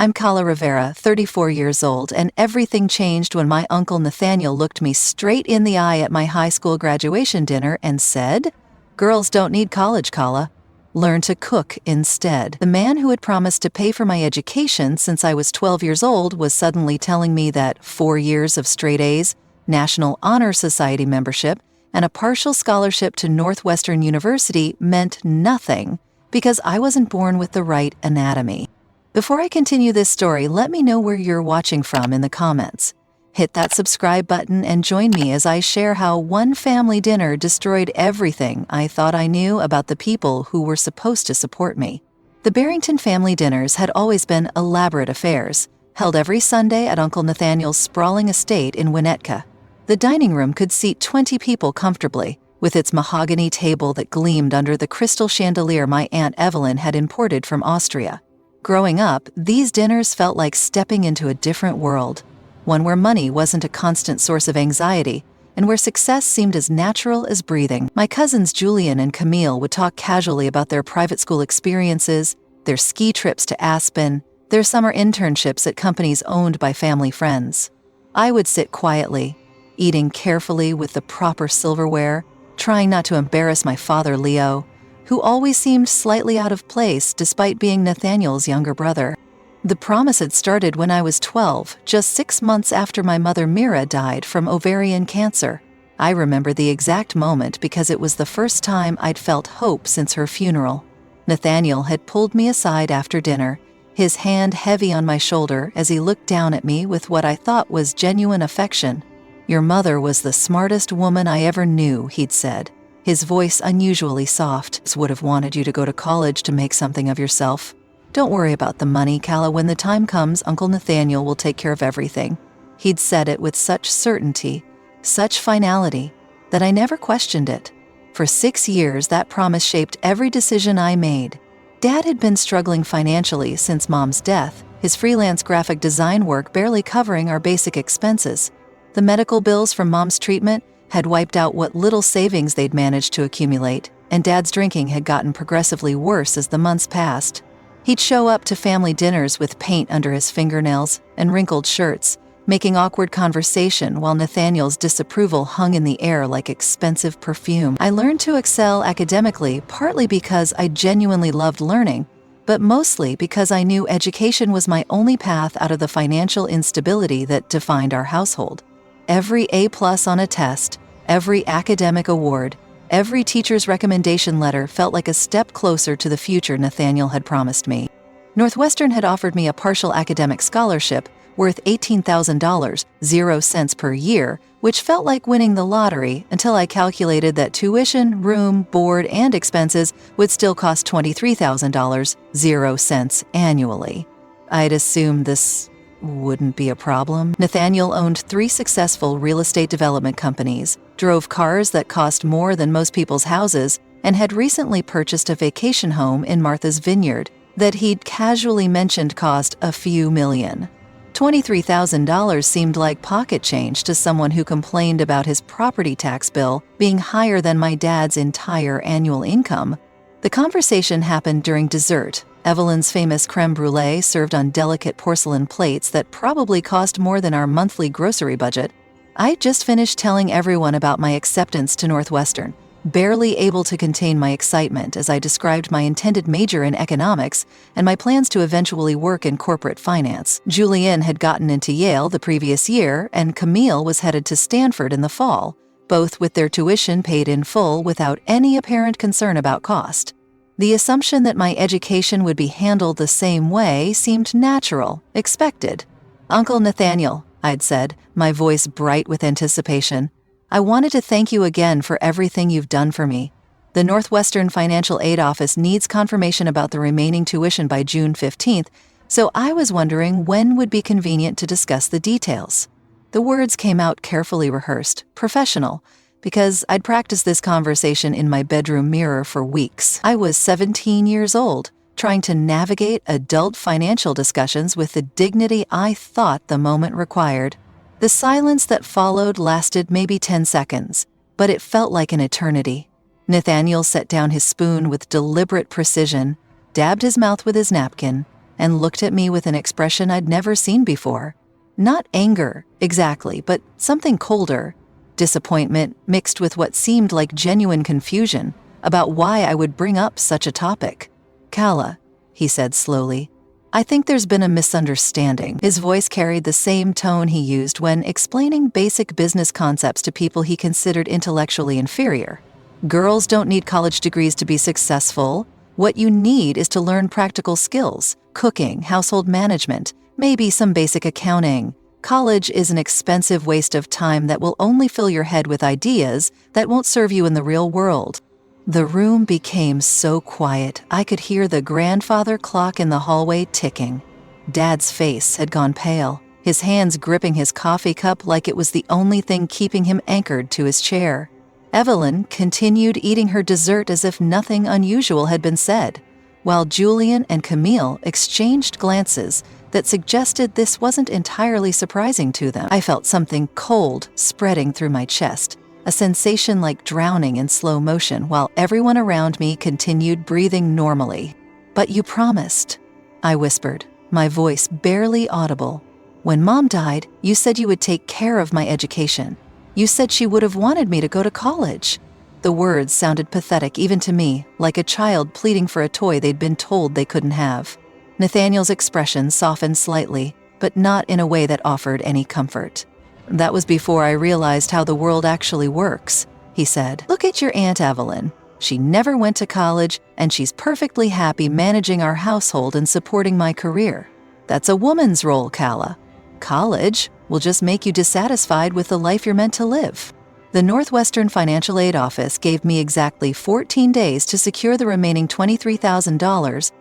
I'm Calla Rivera, 34 years old, and everything changed when my uncle Nathaniel looked me straight in the eye at my high school graduation dinner and said, "Girls don't need college, Calla. Learn to cook instead." The man who had promised to pay for my education since I was 12 years old was suddenly telling me that 4 years of straight A's, National Honor Society membership, and a partial scholarship to Northwestern University meant nothing because I wasn't born with the right anatomy. Before I continue this story, let me know where you're watching from in the comments. Hit that subscribe button and join me as I share how one family dinner destroyed everything I thought I knew about the people who were supposed to support me. The Barrington family dinners had always been elaborate affairs, held every Sunday at Uncle Nathaniel's sprawling estate in Winnetka. The dining room could seat 20 people comfortably, with its mahogany table that gleamed under the crystal chandelier my Aunt Evelyn had imported from Austria. Growing up, these dinners felt like stepping into a different world, one where money wasn't a constant source of anxiety, and where success seemed as natural as breathing. My cousins Julian and Camille would talk casually about their private school experiences, their ski trips to Aspen, their summer internships at companies owned by family friends. I would sit quietly, eating carefully with the proper silverware, trying not to embarrass my father Leo, who always seemed slightly out of place despite being Nathaniel's younger brother. The promise had started when I was 12, just 6 months after my mother Mira died from ovarian cancer. I remember the exact moment because it was the first time I'd felt hope since her funeral. Nathaniel had pulled me aside after dinner, his hand heavy on my shoulder as he looked down at me with what I thought was genuine affection. "Your mother was the smartest woman I ever knew," he'd said, his voice unusually soft. "Would have wanted you to go to college to make something of yourself. Don't worry about the money, Calla. When the time comes, Uncle Nathaniel will take care of everything." He'd said it with such certainty, such finality, that I never questioned it. For 6 years, that promise shaped every decision I made. Dad had been struggling financially since Mom's death, his freelance graphic design work barely covering our basic expenses. The medical bills from Mom's treatment had wiped out what little savings they'd managed to accumulate, and Dad's drinking had gotten progressively worse as the months passed. He'd show up to family dinners with paint under his fingernails and wrinkled shirts, making awkward conversation while Nathaniel's disapproval hung in the air like expensive perfume. I learned to excel academically partly because I genuinely loved learning, but mostly because I knew education was my only path out of the financial instability that defined our household. Every A+ on a test, every academic award, every teacher's recommendation letter felt like a step closer to the future Nathaniel had promised me. Northwestern had offered me a partial academic scholarship worth $18,000, 0 cents per year, which felt like winning the lottery until I calculated that tuition, room, board, and expenses would still cost $23,000, 0 cents annually. I'd assumed this wouldn't be a problem. Nathaniel owned 3 successful real estate development companies, drove cars that cost more than most people's houses, and had recently purchased a vacation home in Martha's Vineyard that he'd casually mentioned cost a few million. $23,000 seemed like pocket change to someone who complained about his property tax bill being higher than my dad's entire annual income. The conversation happened during dessert, Evelyn's famous crème brûlée served on delicate porcelain plates that probably cost more than our monthly grocery budget. I'd just finished telling everyone about my acceptance to Northwestern, barely able to contain my excitement as I described my intended major in economics and my plans to eventually work in corporate finance. Julianne had gotten into Yale the previous year, and Camille was headed to Stanford in the fall, both with their tuition paid in full without any apparent concern about cost. The assumption that my education would be handled the same way seemed natural, expected. "Uncle Nathaniel," I'd said, my voice bright with anticipation, "I wanted to thank you again for everything you've done for me. The Northwestern Financial Aid Office needs confirmation about the remaining tuition by June 15th, so I was wondering when would be convenient to discuss the details." The words came out carefully rehearsed, professional, because I'd practiced this conversation in my bedroom mirror for weeks. I was 17 years old, trying to navigate adult financial discussions with the dignity I thought the moment required. The silence that followed lasted maybe 10 seconds, but it felt like an eternity. Nathaniel set down his spoon with deliberate precision, dabbed his mouth with his napkin, and looked at me with an expression I'd never seen before. Not anger, exactly, but something colder. Disappointment mixed with what seemed like genuine confusion about why I would bring up such a topic. "Calla," he said slowly, "I think there's been a misunderstanding." His voice carried the same tone he used when explaining basic business concepts to people he considered intellectually inferior. "Girls don't need college degrees to be successful. What you need is to learn practical skills, cooking, household management, maybe some basic accounting. College is an expensive waste of time that will only fill your head with ideas that won't serve you in the real world." The room became so quiet I could hear the grandfather clock in the hallway ticking. Dad's face had gone pale, his hands gripping his coffee cup like it was the only thing keeping him anchored to his chair. Evelyn continued eating her dessert as if nothing unusual had been said, while Julian and Camille exchanged glances that suggested this wasn't entirely surprising to them. I felt something cold spreading through my chest, a sensation like drowning in slow motion while everyone around me continued breathing normally. "But you promised," I whispered, my voice barely audible. "When Mom died, you said you would take care of my education. You said she would have wanted me to go to college." The words sounded pathetic even to me, like a child pleading for a toy they'd been told they couldn't have. Nathaniel's expression softened slightly, but not in a way that offered any comfort. "That was before I realized how the world actually works," he said. "Look at your Aunt Evelyn. She never went to college, and she's perfectly happy managing our household and supporting my career. That's a woman's role, Calla. College will just make you dissatisfied with the life you're meant to live." The Northwestern Financial Aid Office gave me exactly 14 days to secure the remaining $23,000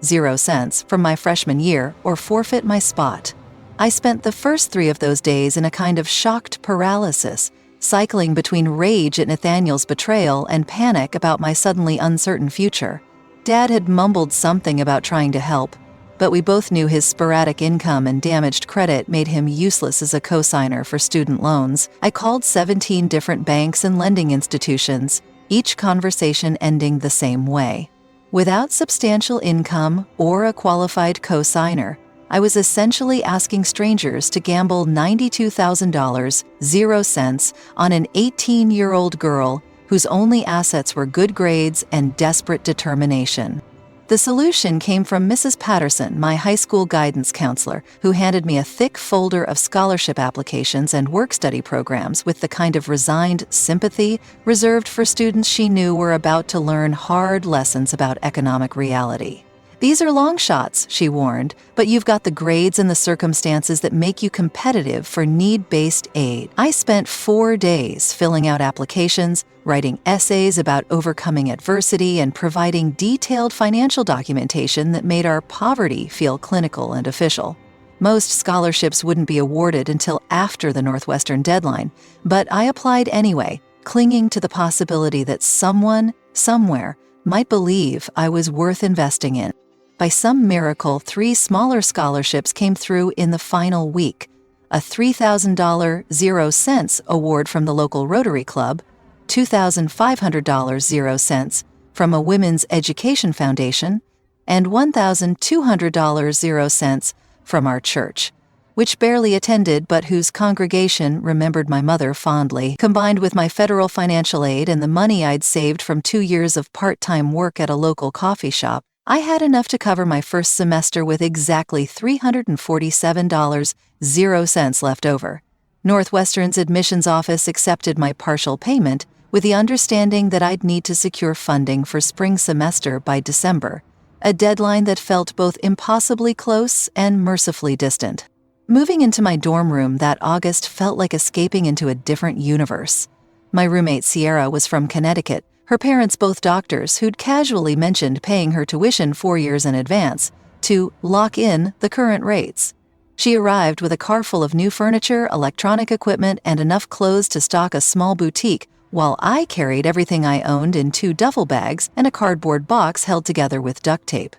from my freshman year or forfeit my spot. I spent the first 3 of those days in a kind of shocked paralysis, cycling between rage at Nathaniel's betrayal and panic about my suddenly uncertain future. Dad had mumbled something about trying to help, but we both knew his sporadic income and damaged credit made him useless as a cosigner for student loans. I called 17 different banks and lending institutions, each conversation ending the same way. Without substantial income or a qualified cosigner, I was essentially asking strangers to gamble $92,000 on an 18-year-old girl whose only assets were good grades and desperate determination. The solution came from Mrs. Patterson, my high school guidance counselor, who handed me a thick folder of scholarship applications and work-study programs with the kind of resigned sympathy reserved for students she knew were about to learn hard lessons about economic reality. "These are long shots," she warned, "but you've got the grades and the circumstances that make you competitive for need-based aid." I spent 4 days filling out applications, writing essays about overcoming adversity, and providing detailed financial documentation that made our poverty feel clinical and official. Most scholarships wouldn't be awarded until after the Northwestern deadline, but I applied anyway, clinging to the possibility that someone, somewhere, might believe I was worth investing in. By some miracle, 3 smaller scholarships came through in the final week: a $3,000 award from the local Rotary Club, $2,500 from a women's education foundation, and $1,200 from our church, which barely attended but whose congregation remembered my mother fondly. Combined with my federal financial aid and the money I'd saved from 2 years of part-time work at a local coffee shop, I had enough to cover my first semester with exactly $347 left over. Northwestern's admissions office accepted my partial payment with the understanding that I'd need to secure funding for spring semester by December, a deadline that felt both impossibly close and mercifully distant. Moving into my dorm room that August felt like escaping into a different universe. My roommate Sierra was from Connecticut, her parents both doctors who'd casually mentioned paying her tuition 4 years in advance to lock in the current rates. She arrived with a car full of new furniture, electronic equipment, and enough clothes to stock a small boutique, while I carried everything I owned in 2 duffel bags and a cardboard box held together with duct tape.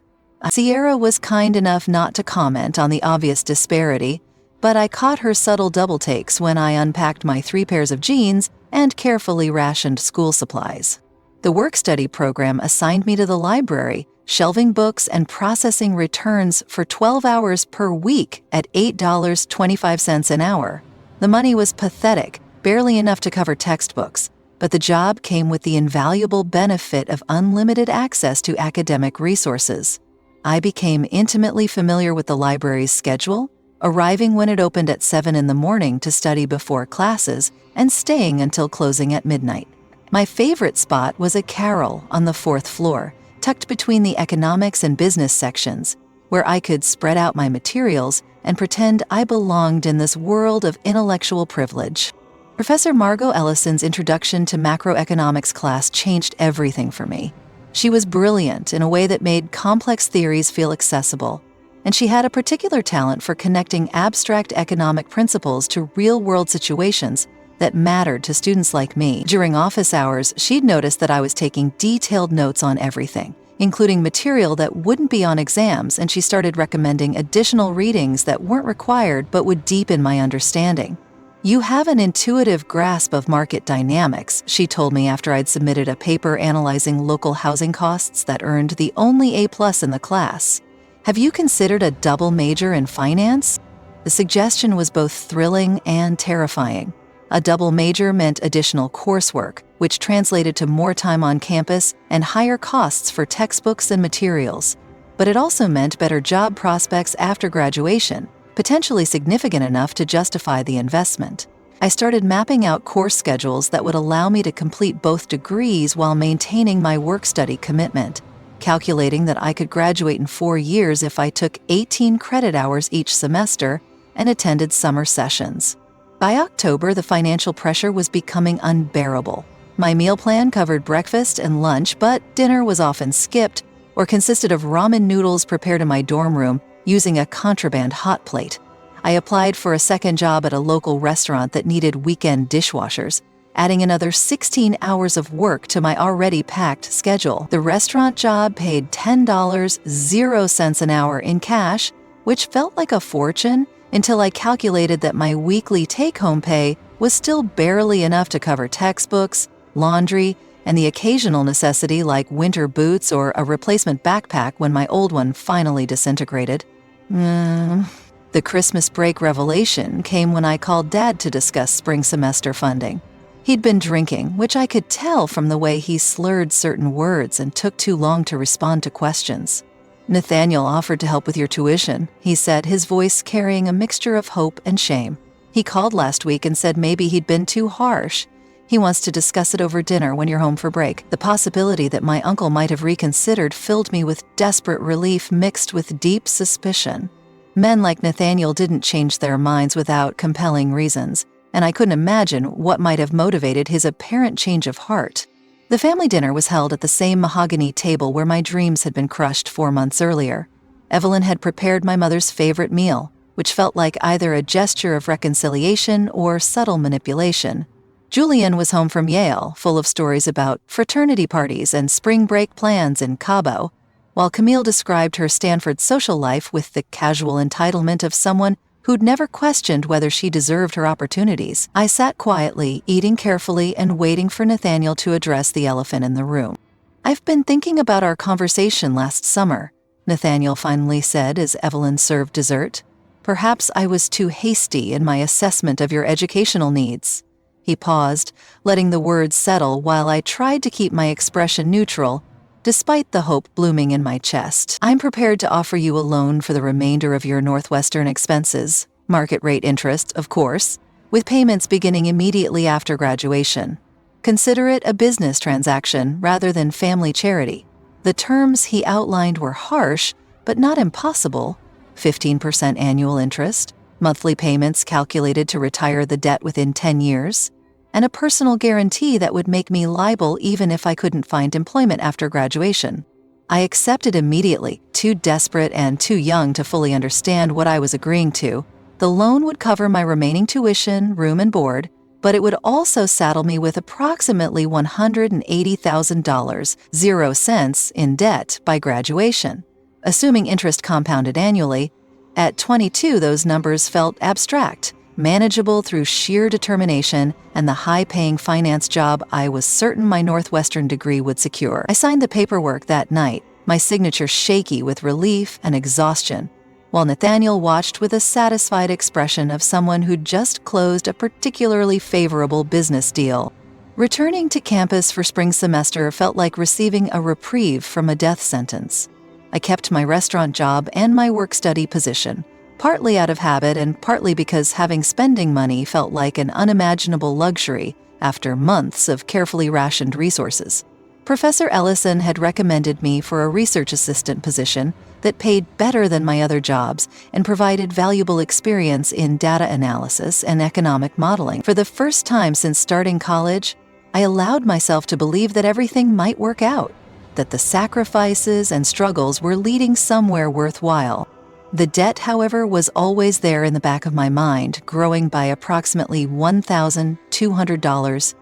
Sierra was kind enough not to comment on the obvious disparity, but I caught her subtle double takes when I unpacked my 3 pairs of jeans and carefully rationed school supplies. The work-study program assigned me to the library, shelving books and processing returns for 12 hours per week at $8.25 an hour. The money was pathetic, barely enough to cover textbooks, but the job came with the invaluable benefit of unlimited access to academic resources. I became intimately familiar with the library's schedule, arriving when it opened at 7 in the morning to study before classes and staying until closing at midnight. My favorite spot was a carrel on the 4th floor, tucked between the economics and business sections, where I could spread out my materials and pretend I belonged in this world of intellectual privilege. Professor Margot Ellison's introduction to macroeconomics class changed everything for me. She was brilliant in a way that made complex theories feel accessible, and she had a particular talent for connecting abstract economic principles to real-world situations that mattered to students like me. During office hours, she'd noticed that I was taking detailed notes on everything, including material that wouldn't be on exams, and she started recommending additional readings that weren't required but would deepen my understanding. "You have an intuitive grasp of market dynamics," she told me after I'd submitted a paper analyzing local housing costs that earned the only A+ in the class. "Have you considered a double major in finance?" The suggestion was both thrilling and terrifying. A double major meant additional coursework, which translated to more time on campus and higher costs for textbooks and materials. But it also meant better job prospects after graduation, potentially significant enough to justify the investment. I started mapping out course schedules that would allow me to complete both degrees while maintaining my work-study commitment, calculating that I could graduate in 4 years if I took 18 credit hours each semester and attended summer sessions. By October, the financial pressure was becoming unbearable. My meal plan covered breakfast and lunch, but dinner was often skipped or consisted of ramen noodles prepared in my dorm room using a contraband hot plate. I applied for a second job at a local restaurant that needed weekend dishwashers, adding another 16 hours of work to my already packed schedule. The restaurant job paid $10.00 an hour in cash, which felt like a fortune until I calculated that my weekly take-home pay was still barely enough to cover textbooks, laundry, and the occasional necessity like winter boots or a replacement backpack when my old one finally disintegrated. The Christmas break revelation came when I called Dad to discuss spring semester funding. He'd been drinking, which I could tell from the way he slurred certain words and took too long to respond to questions. "Nathaniel offered to help with your tuition," he said, his voice carrying a mixture of hope and shame. "He called last week and said maybe he'd been too harsh. He wants to discuss it over dinner when you're home for break." The possibility that my uncle might have reconsidered filled me with desperate relief mixed with deep suspicion. Men like Nathaniel didn't change their minds without compelling reasons, and I couldn't imagine what might have motivated his apparent change of heart. The family dinner was held at the same mahogany table where my dreams had been crushed 4 months earlier. Evelyn had prepared my mother's favorite meal, which felt like either a gesture of reconciliation or subtle manipulation. Julian was home from Yale, full of stories about fraternity parties and spring break plans in Cabo, while Camille described her Stanford social life with the casual entitlement of someone who'd never questioned whether she deserved her opportunities. I sat quietly, eating carefully, and waiting for Nathaniel to address the elephant in the room. "I've been thinking about our conversation last summer," Nathaniel finally said as Evelyn served dessert. "Perhaps I was too hasty in my assessment of your educational needs." He paused, letting the words settle while I tried to keep my expression neutral, despite the hope blooming in my chest. "I'm prepared to offer you a loan for the remainder of your Northwestern expenses, market rate interest, of course, with payments beginning immediately after graduation. Consider it a business transaction rather than family charity." The terms he outlined were harsh, but not impossible. 15% annual interest, monthly payments calculated to retire the debt within 10 years, and a personal guarantee that would make me liable even if I couldn't find employment after graduation. I accepted immediately, too desperate and too young to fully understand what I was agreeing to. The loan would cover my remaining tuition, room and board, but it would also saddle me with approximately $180,000, 0 cents, in debt by graduation. Assuming interest compounded annually, at 22 those numbers felt abstract, manageable through sheer determination and the high-paying finance job I was certain my Northwestern degree would secure. I signed the paperwork that night, my signature shaky with relief and exhaustion, while Nathaniel watched with a satisfied expression of someone who'd just closed a particularly favorable business deal. Returning to campus for spring semester felt like receiving a reprieve from a death sentence. I kept my restaurant job and my work-study position, partly out of habit and partly because having spending money felt like an unimaginable luxury after months of carefully rationed resources. Professor Ellison had recommended me for a research assistant position that paid better than my other jobs and provided valuable experience in data analysis and economic modeling. For the first time since starting college, I allowed myself to believe that everything might work out, that the sacrifices and struggles were leading somewhere worthwhile. The debt, however, was always there in the back of my mind, growing by approximately $1,200.00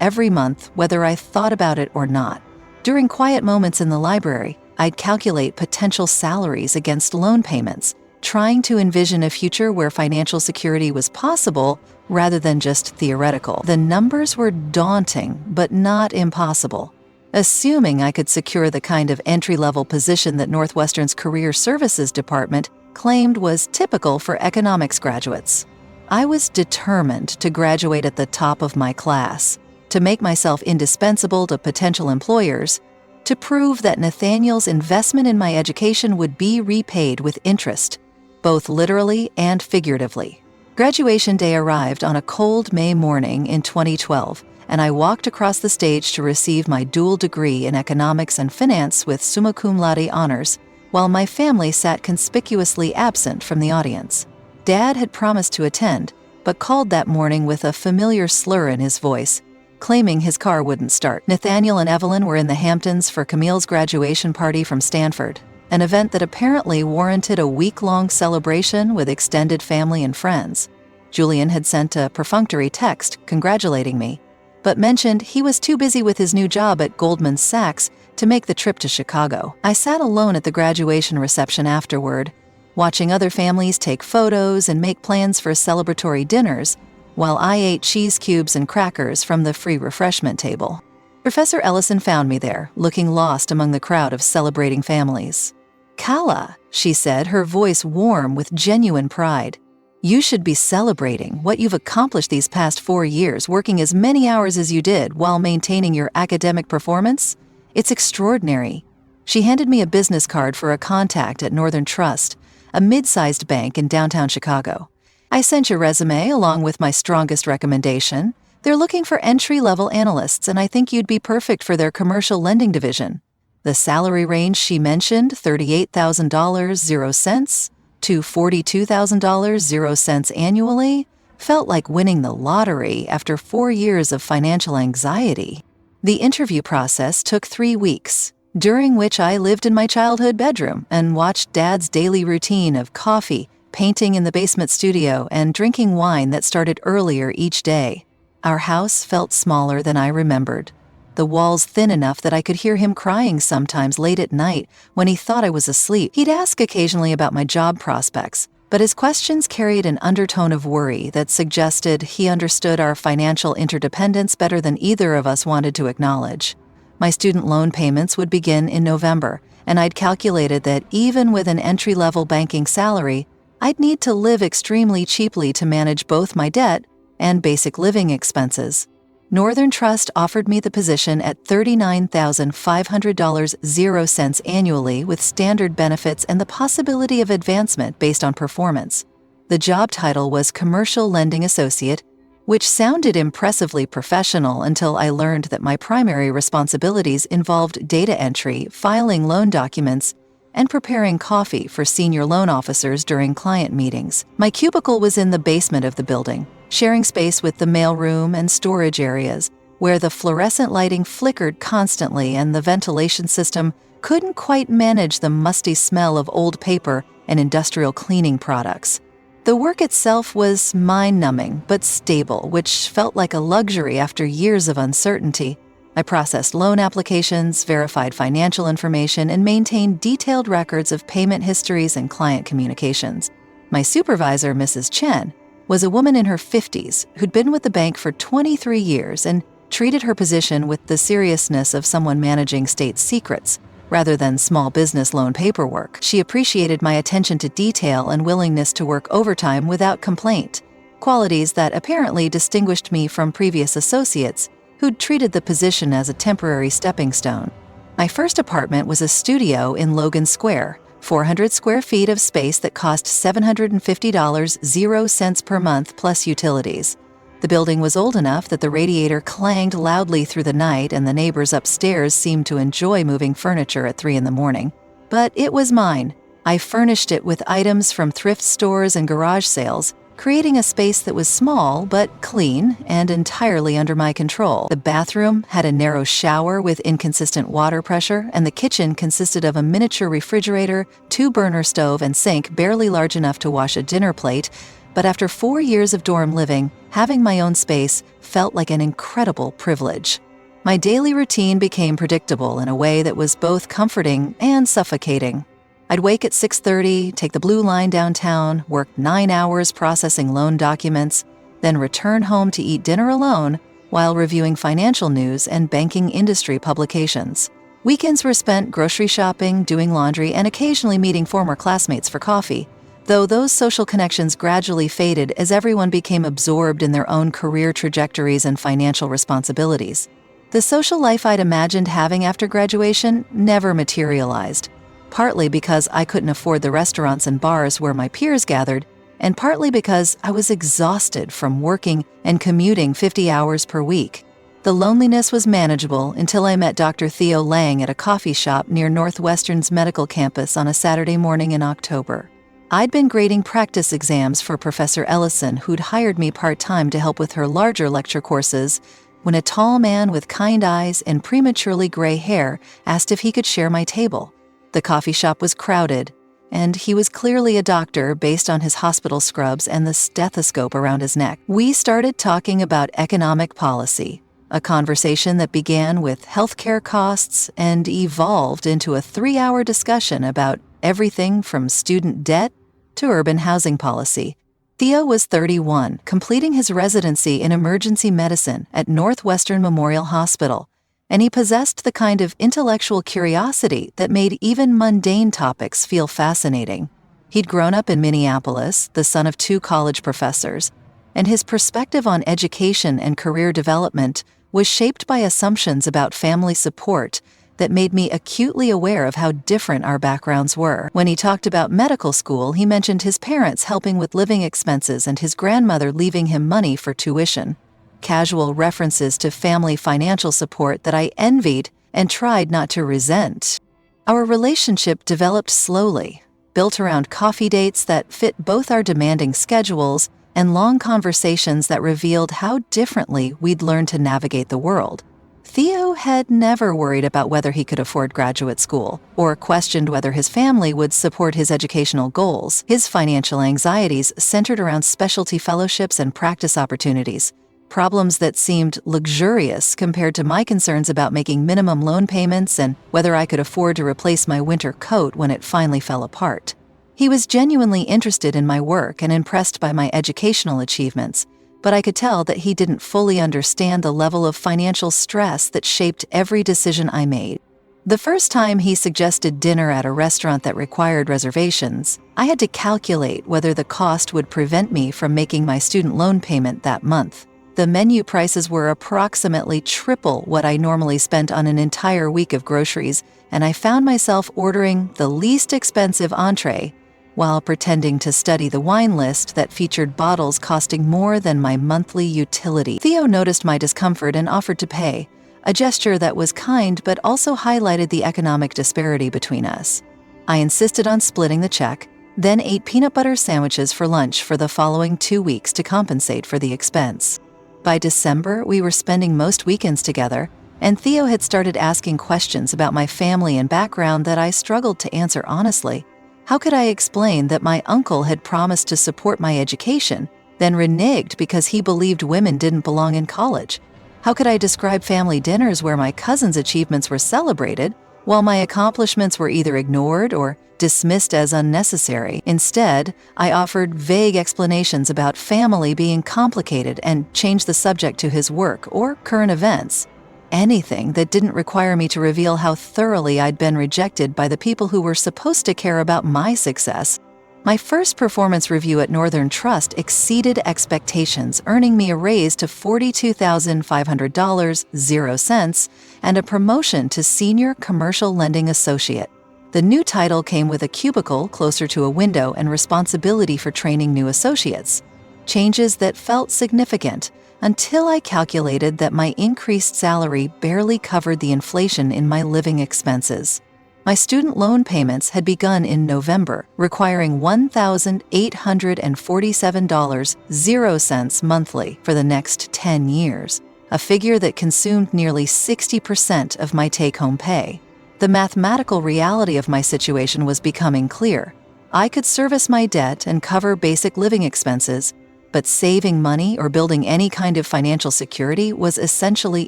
every month, whether I thought about it or not. During quiet moments in the library, I'd calculate potential salaries against loan payments, trying to envision a future where financial security was possible rather than just theoretical. The numbers were daunting, but not impossible. Assuming I could secure the kind of entry-level position that Northwestern's Career Services Department claimed was typical for economics graduates. I was determined to graduate at the top of my class, to make myself indispensable to potential employers, to prove that Nathaniel's investment in my education would be repaid with interest, both literally and figuratively. Graduation day arrived on a cold May morning in 2012, and I walked across the stage to receive my dual degree in economics and finance with summa cum laude honors, while my family sat conspicuously absent from the audience. Dad had promised to attend, but called that morning with a familiar slur in his voice, claiming his car wouldn't start. Nathaniel and Evelyn were in the Hamptons for Camille's graduation party from Stanford, an event that apparently warranted a week-long celebration with extended family and friends. Julian had sent a perfunctory text congratulating me, but mentioned he was too busy with his new job at Goldman Sachs to make the trip to Chicago. I sat alone at the graduation reception afterward, watching other families take photos and make plans for celebratory dinners, while I ate cheese cubes and crackers from the free refreshment table. Professor Ellison found me there, looking lost among the crowd of celebrating families. "Calla," she said, her voice warm with genuine pride. "You should be celebrating what you've accomplished these past 4 years, working as many hours as you did while maintaining your academic performance. It's extraordinary." She handed me a business card for a contact at Northern Trust, a mid-sized bank in downtown Chicago. "I sent your resume along with my strongest recommendation. They're looking for entry-level analysts, and I think you'd be perfect for their commercial lending division." The salary range she mentioned, $38,000.00 to $42,000.00 annually, felt like winning the lottery after 4 years of financial anxiety. The interview process took 3 weeks, during which I lived in my childhood bedroom and watched Dad's daily routine of coffee, painting in the basement studio, and drinking wine that started earlier each day. Our house felt smaller than I remembered, the walls thin enough that I could hear him crying sometimes late at night when he thought I was asleep. He'd ask occasionally about my job prospects, but his questions carried an undertone of worry that suggested he understood our financial interdependence better than either of us wanted to acknowledge. My student loan payments would begin in November, and I'd calculated that even with an entry-level banking salary, I'd need to live extremely cheaply to manage both my debt and basic living expenses. Northern Trust offered me the position at $39,500.00 annually with standard benefits and the possibility of advancement based on performance. The job title was Commercial Lending Associate, which sounded impressively professional until I learned that my primary responsibilities involved data entry, filing loan documents, and preparing coffee for senior loan officers during client meetings. My cubicle was in the basement of the building, sharing space with the mailroom and storage areas, where the fluorescent lighting flickered constantly and the ventilation system couldn't quite manage the musty smell of old paper and industrial cleaning products. The work itself was mind-numbing but stable, which felt like a luxury after years of uncertainty. I processed loan applications, verified financial information, and maintained detailed records of payment histories and client communications. My supervisor, Mrs. Chen, was a woman in her 50s who'd been with the bank for 23 years and treated her position with the seriousness of someone managing state secrets, rather than small business loan paperwork. She appreciated my attention to detail and willingness to work overtime without complaint, qualities that apparently distinguished me from previous associates who'd treated the position as a temporary stepping stone. My first apartment was a studio in Logan Square, 400 square feet of space that cost $750, 0 cents per month plus utilities. The building was old enough that the radiator clanged loudly through the night and the neighbors upstairs seemed to enjoy moving furniture at 3 in the morning. But it was mine. I furnished it with items from thrift stores and garage sales, creating a space that was small but clean and entirely under my control. The bathroom had a narrow shower with inconsistent water pressure, and the kitchen consisted of a miniature refrigerator, 2-burner stove, and sink barely large enough to wash a dinner plate. But after 4 years of dorm living, having my own space felt like an incredible privilege. My daily routine became predictable in a way that was both comforting and suffocating. I'd wake at 6:30, take the Blue Line downtown, work 9 hours processing loan documents, then return home to eat dinner alone while reviewing financial news and banking industry publications. Weekends were spent grocery shopping, doing laundry, and occasionally meeting former classmates for coffee, though those social connections gradually faded as everyone became absorbed in their own career trajectories and financial responsibilities. The social life I'd imagined having after graduation never materialized, partly because I couldn't afford the restaurants and bars where my peers gathered, and partly because I was exhausted from working and commuting 50 hours per week. The loneliness was manageable until I met Dr. Theo Lang at a coffee shop near Northwestern's medical campus on a Saturday morning in October. I'd been grading practice exams for Professor Ellison, who'd hired me part-time to help with her larger lecture courses, when a tall man with kind eyes and prematurely gray hair asked if he could share my table. The coffee shop was crowded, and he was clearly a doctor based on his hospital scrubs and the stethoscope around his neck. We started talking about economic policy, a conversation that began with healthcare costs and evolved into a 3-hour discussion about everything from student debt to urban housing policy. Theo was 31, completing his residency in emergency medicine at Northwestern Memorial Hospital, and he possessed the kind of intellectual curiosity that made even mundane topics feel fascinating. He'd grown up in Minneapolis, the son of 2 college professors, and his perspective on education and career development was shaped by assumptions about family support that made me acutely aware of how different our backgrounds were. When he talked about medical school, he mentioned his parents helping with living expenses and his grandmother leaving him money for tuition. Casual references to family financial support that I envied and tried not to resent. Our relationship developed slowly, built around coffee dates that fit both our demanding schedules and long conversations that revealed how differently we'd learned to navigate the world. Theo had never worried about whether he could afford graduate school or questioned whether his family would support his educational goals. His financial anxieties centered around specialty fellowships and practice opportunities, problems that seemed luxurious compared to my concerns about making minimum loan payments and whether I could afford to replace my winter coat when it finally fell apart. He was genuinely interested in my work and impressed by my educational achievements, but I could tell that he didn't fully understand the level of financial stress that shaped every decision I made. The first time he suggested dinner at a restaurant that required reservations, I had to calculate whether the cost would prevent me from making my student loan payment that month. The menu prices were approximately triple what I normally spent on an entire week of groceries, and I found myself ordering the least expensive entree while pretending to study the wine list that featured bottles costing more than my monthly utility. Theo noticed my discomfort and offered to pay, a gesture that was kind but also highlighted the economic disparity between us. I insisted on splitting the check, then ate peanut butter sandwiches for lunch for the following 2 weeks to compensate for the expense. By December, we were spending most weekends together, and Theo had started asking questions about my family and background that I struggled to answer honestly. How could I explain that my uncle had promised to support my education, then reneged because he believed women didn't belong in college? How could I describe family dinners where my cousin's achievements were celebrated, while my accomplishments were either ignored or dismissed as unnecessary? Instead, I offered vague explanations about family being complicated and changed the subject to his work or current events. anything that didn't require me to reveal how thoroughly I'd been rejected by the people who were supposed to care about my success. My first performance review at Northern Trust exceeded expectations, earning me a raise to $42,500.00 and a promotion to Senior Commercial Lending Associate. The new title came with a cubicle closer to a window and responsibility for training new associates. Changes that felt significant until I calculated that my increased salary barely covered the inflation in my living expenses. My student loan payments had begun in November, requiring $1,847.00 monthly for the next 10 years, a figure that consumed nearly 60% of my take-home pay. The mathematical reality of my situation was becoming clear. I could service my debt and cover basic living expenses, but saving money or building any kind of financial security was essentially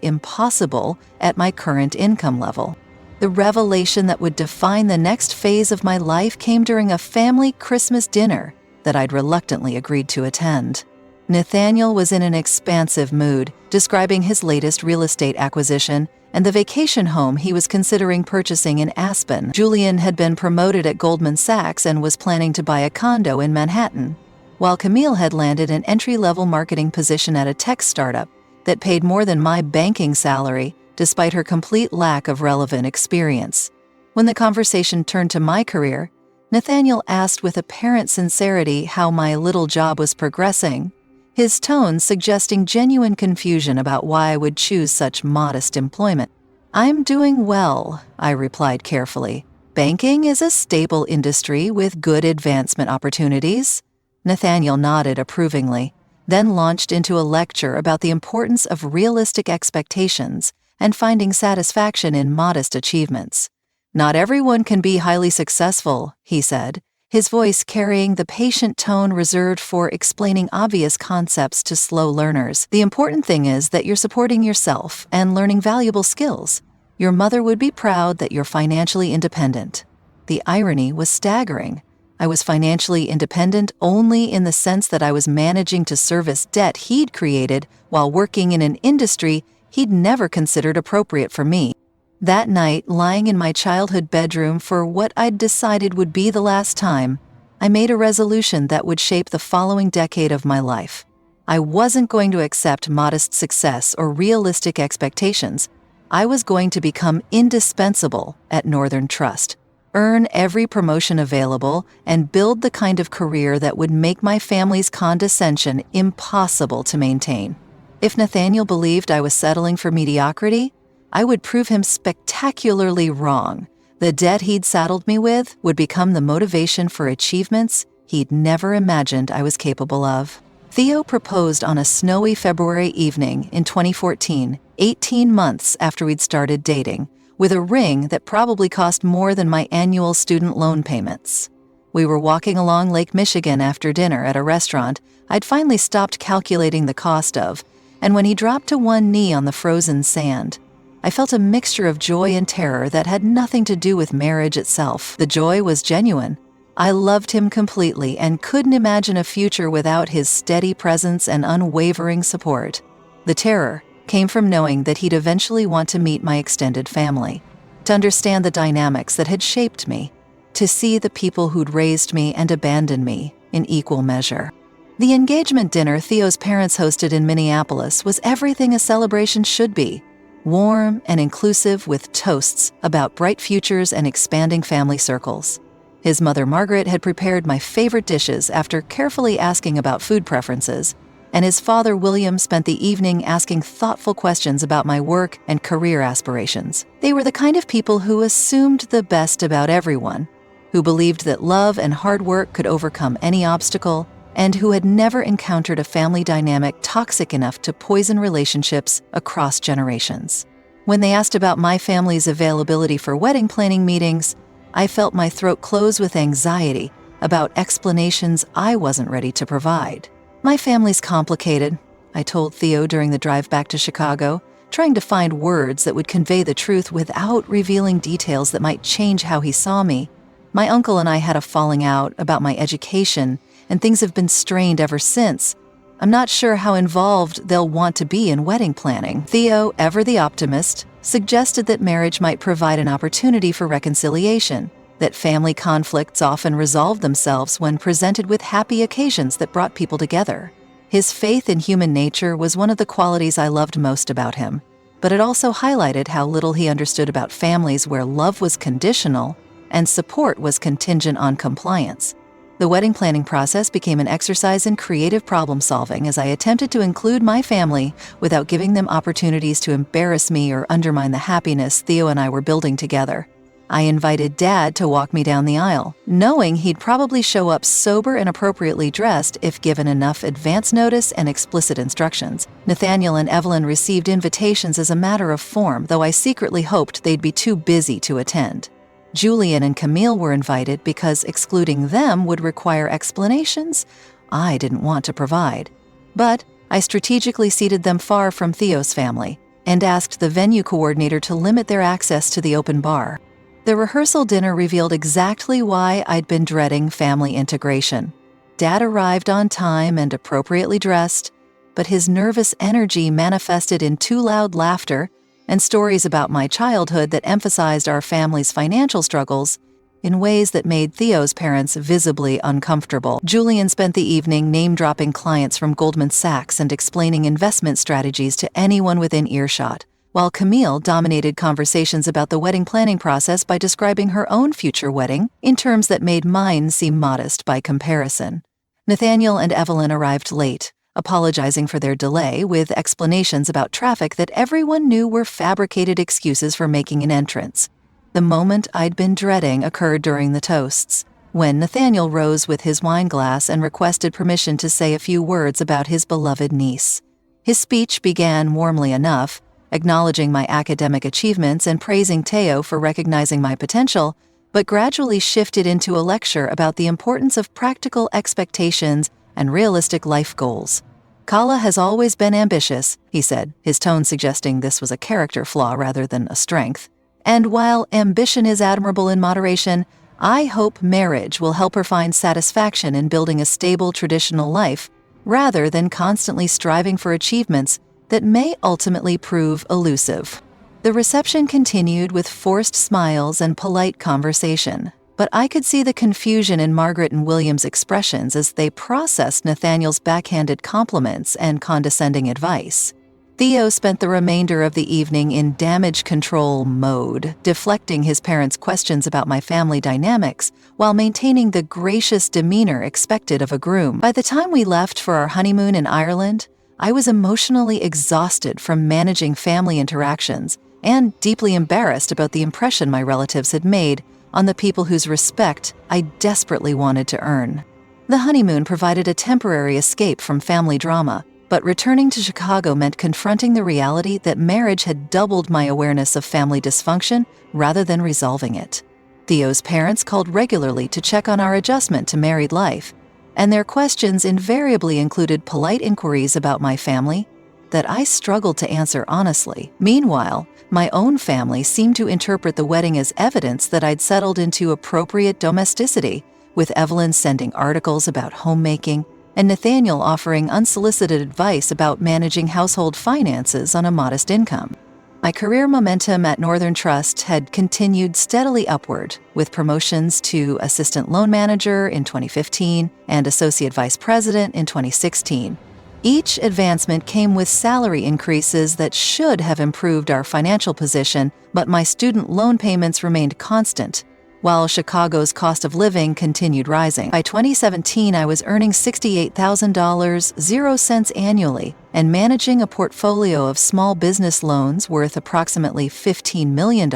impossible at my current income level. The revelation that would define the next phase of my life came during a family Christmas dinner that I'd reluctantly agreed to attend. Nathaniel was in an expansive mood, describing his latest real estate acquisition and the vacation home he was considering purchasing in Aspen. Julian had been promoted at Goldman Sachs and was planning to buy a condo in Manhattan, while Camille had landed an entry-level marketing position at a tech startup that paid more than my banking salary despite her complete lack of relevant experience. When the conversation turned to my career, Nathaniel asked with apparent sincerity how my little job was progressing, his tone suggesting genuine confusion about why I would choose such modest employment. "I'm doing well," I replied carefully. "Banking is a stable industry with good advancement opportunities." Nathaniel nodded approvingly, then launched into a lecture about the importance of realistic expectations and finding satisfaction in modest achievements. "Not everyone can be highly successful," he said, his voice carrying the patient tone reserved for explaining obvious concepts to slow learners. "The important thing is that you're supporting yourself and learning valuable skills. Your mother would be proud that you're financially independent." The irony was staggering. I was financially independent only in the sense that I was managing to service debt he'd created while working in an industry he'd never considered appropriate for me. That night, lying in my childhood bedroom for what I'd decided would be the last time, I made a resolution that would shape the following decade of my life. I wasn't going to accept modest success or realistic expectations. I was going to become indispensable at Northern Trust, earn every promotion available, and build the kind of career that would make my family's condescension impossible to maintain. If Nathaniel believed I was settling for mediocrity, I would prove him spectacularly wrong. The debt he'd saddled me with would become the motivation for achievements he'd never imagined I was capable of. Theo proposed on a snowy February evening in 2014, 18 months after we'd started dating, with a ring that probably cost more than my annual student loan payments. We were walking along Lake Michigan after dinner at a restaurant I'd finally stopped calculating the cost of, and when he dropped to one knee on the frozen sand, I felt a mixture of joy and terror that had nothing to do with marriage itself. The joy was genuine. I loved him completely and couldn't imagine a future without his steady presence and unwavering support. The terror came from knowing that he'd eventually want to meet my extended family, to understand the dynamics that had shaped me, to see the people who'd raised me and abandoned me in equal measure. The engagement dinner Theo's parents hosted in Minneapolis was everything a celebration should be, warm and inclusive with toasts about bright futures and expanding family circles. His mother Margaret had prepared my favorite dishes after carefully asking about food preferences, and his father William spent the evening asking thoughtful questions about my work and career aspirations. They were the kind of people who assumed the best about everyone, who believed that love and hard work could overcome any obstacle, and who had never encountered a family dynamic toxic enough to poison relationships across generations. When they asked about my family's availability for wedding planning meetings, I felt my throat close with anxiety about explanations I wasn't ready to provide. "My family's complicated," I told Theo during the drive back to Chicago, trying to find words that would convey the truth without revealing details that might change how he saw me. "My uncle and I had a falling out about my education, and things have been strained ever since. I'm not sure how involved they'll want to be in wedding planning. Theo, ever the optimist, suggested that marriage might provide an opportunity for reconciliation, that family conflicts often resolved themselves when presented with happy occasions that brought people together. His faith in human nature was one of the qualities I loved most about him, but it also highlighted how little he understood about families where love was conditional and support was contingent on compliance. The wedding planning process became an exercise in creative problem-solving as I attempted to include my family without giving them opportunities to embarrass me or undermine the happiness Theo and I were building together. I invited Dad to walk me down the aisle, knowing he'd probably show up sober and appropriately dressed if given enough advance notice and explicit instructions. Nathaniel and Evelyn received invitations as a matter of form, though I secretly hoped they'd be too busy to attend. Julian and Camille were invited because excluding them would require explanations I didn't want to provide. But I strategically seated them far from Theo's family and asked the venue coordinator to limit their access to the open bar. The rehearsal dinner revealed exactly why I'd been dreading family integration. Dad arrived on time and appropriately dressed, but his nervous energy manifested in too loud laughter and stories about my childhood that emphasized our family's financial struggles in ways that made Theo's parents visibly uncomfortable. Julian spent the evening name-dropping clients from Goldman Sachs and explaining investment strategies to anyone within earshot, while Camille dominated conversations about the wedding planning process by describing her own future wedding in terms that made mine seem modest by comparison. Nathaniel and Evelyn arrived late, apologizing for their delay with explanations about traffic that everyone knew were fabricated excuses for making an entrance. The moment I'd been dreading occurred during the toasts, when Nathaniel rose with his wine glass and requested permission to say a few words about his beloved niece. His speech began warmly enough, acknowledging my academic achievements and praising Theo for recognizing my potential, but gradually shifted into a lecture about the importance of practical expectations and realistic life goals. Calla has always been ambitious, he said, his tone suggesting this was a character flaw rather than a strength. And while ambition is admirable in moderation, I hope marriage will help her find satisfaction in building a stable traditional life, rather than constantly striving for achievements that may ultimately prove elusive. The reception continued with forced smiles and polite conversation, but I could see the confusion in Margaret and William's expressions as they processed Nathaniel's backhanded compliments and condescending advice. Theo spent the remainder of the evening in damage control mode, deflecting his parents' questions about my family dynamics while maintaining the gracious demeanor expected of a groom. By the time we left for our honeymoon in Ireland, I was emotionally exhausted from managing family interactions and deeply embarrassed about the impression my relatives had made on the people whose respect I desperately wanted to earn. The honeymoon provided a temporary escape from family drama, but returning to Chicago meant confronting the reality that marriage had doubled my awareness of family dysfunction rather than resolving it. Theo's parents called regularly to check on our adjustment to married life, and their questions invariably included polite inquiries about my family that I struggled to answer honestly. Meanwhile, my own family seemed to interpret the wedding as evidence that I'd settled into appropriate domesticity, with Evelyn sending articles about homemaking and Nathaniel offering unsolicited advice about managing household finances on a modest income. My career momentum at Northern Trust had continued steadily upward, with promotions to assistant loan manager in 2015 and associate vice president in 2016. Each advancement came with salary increases that should have improved our financial position, but my student loan payments remained constant, while Chicago's cost of living continued rising. By 2017, I was earning $68,000, 0 cents annually, and managing a portfolio of small business loans worth approximately $15 million,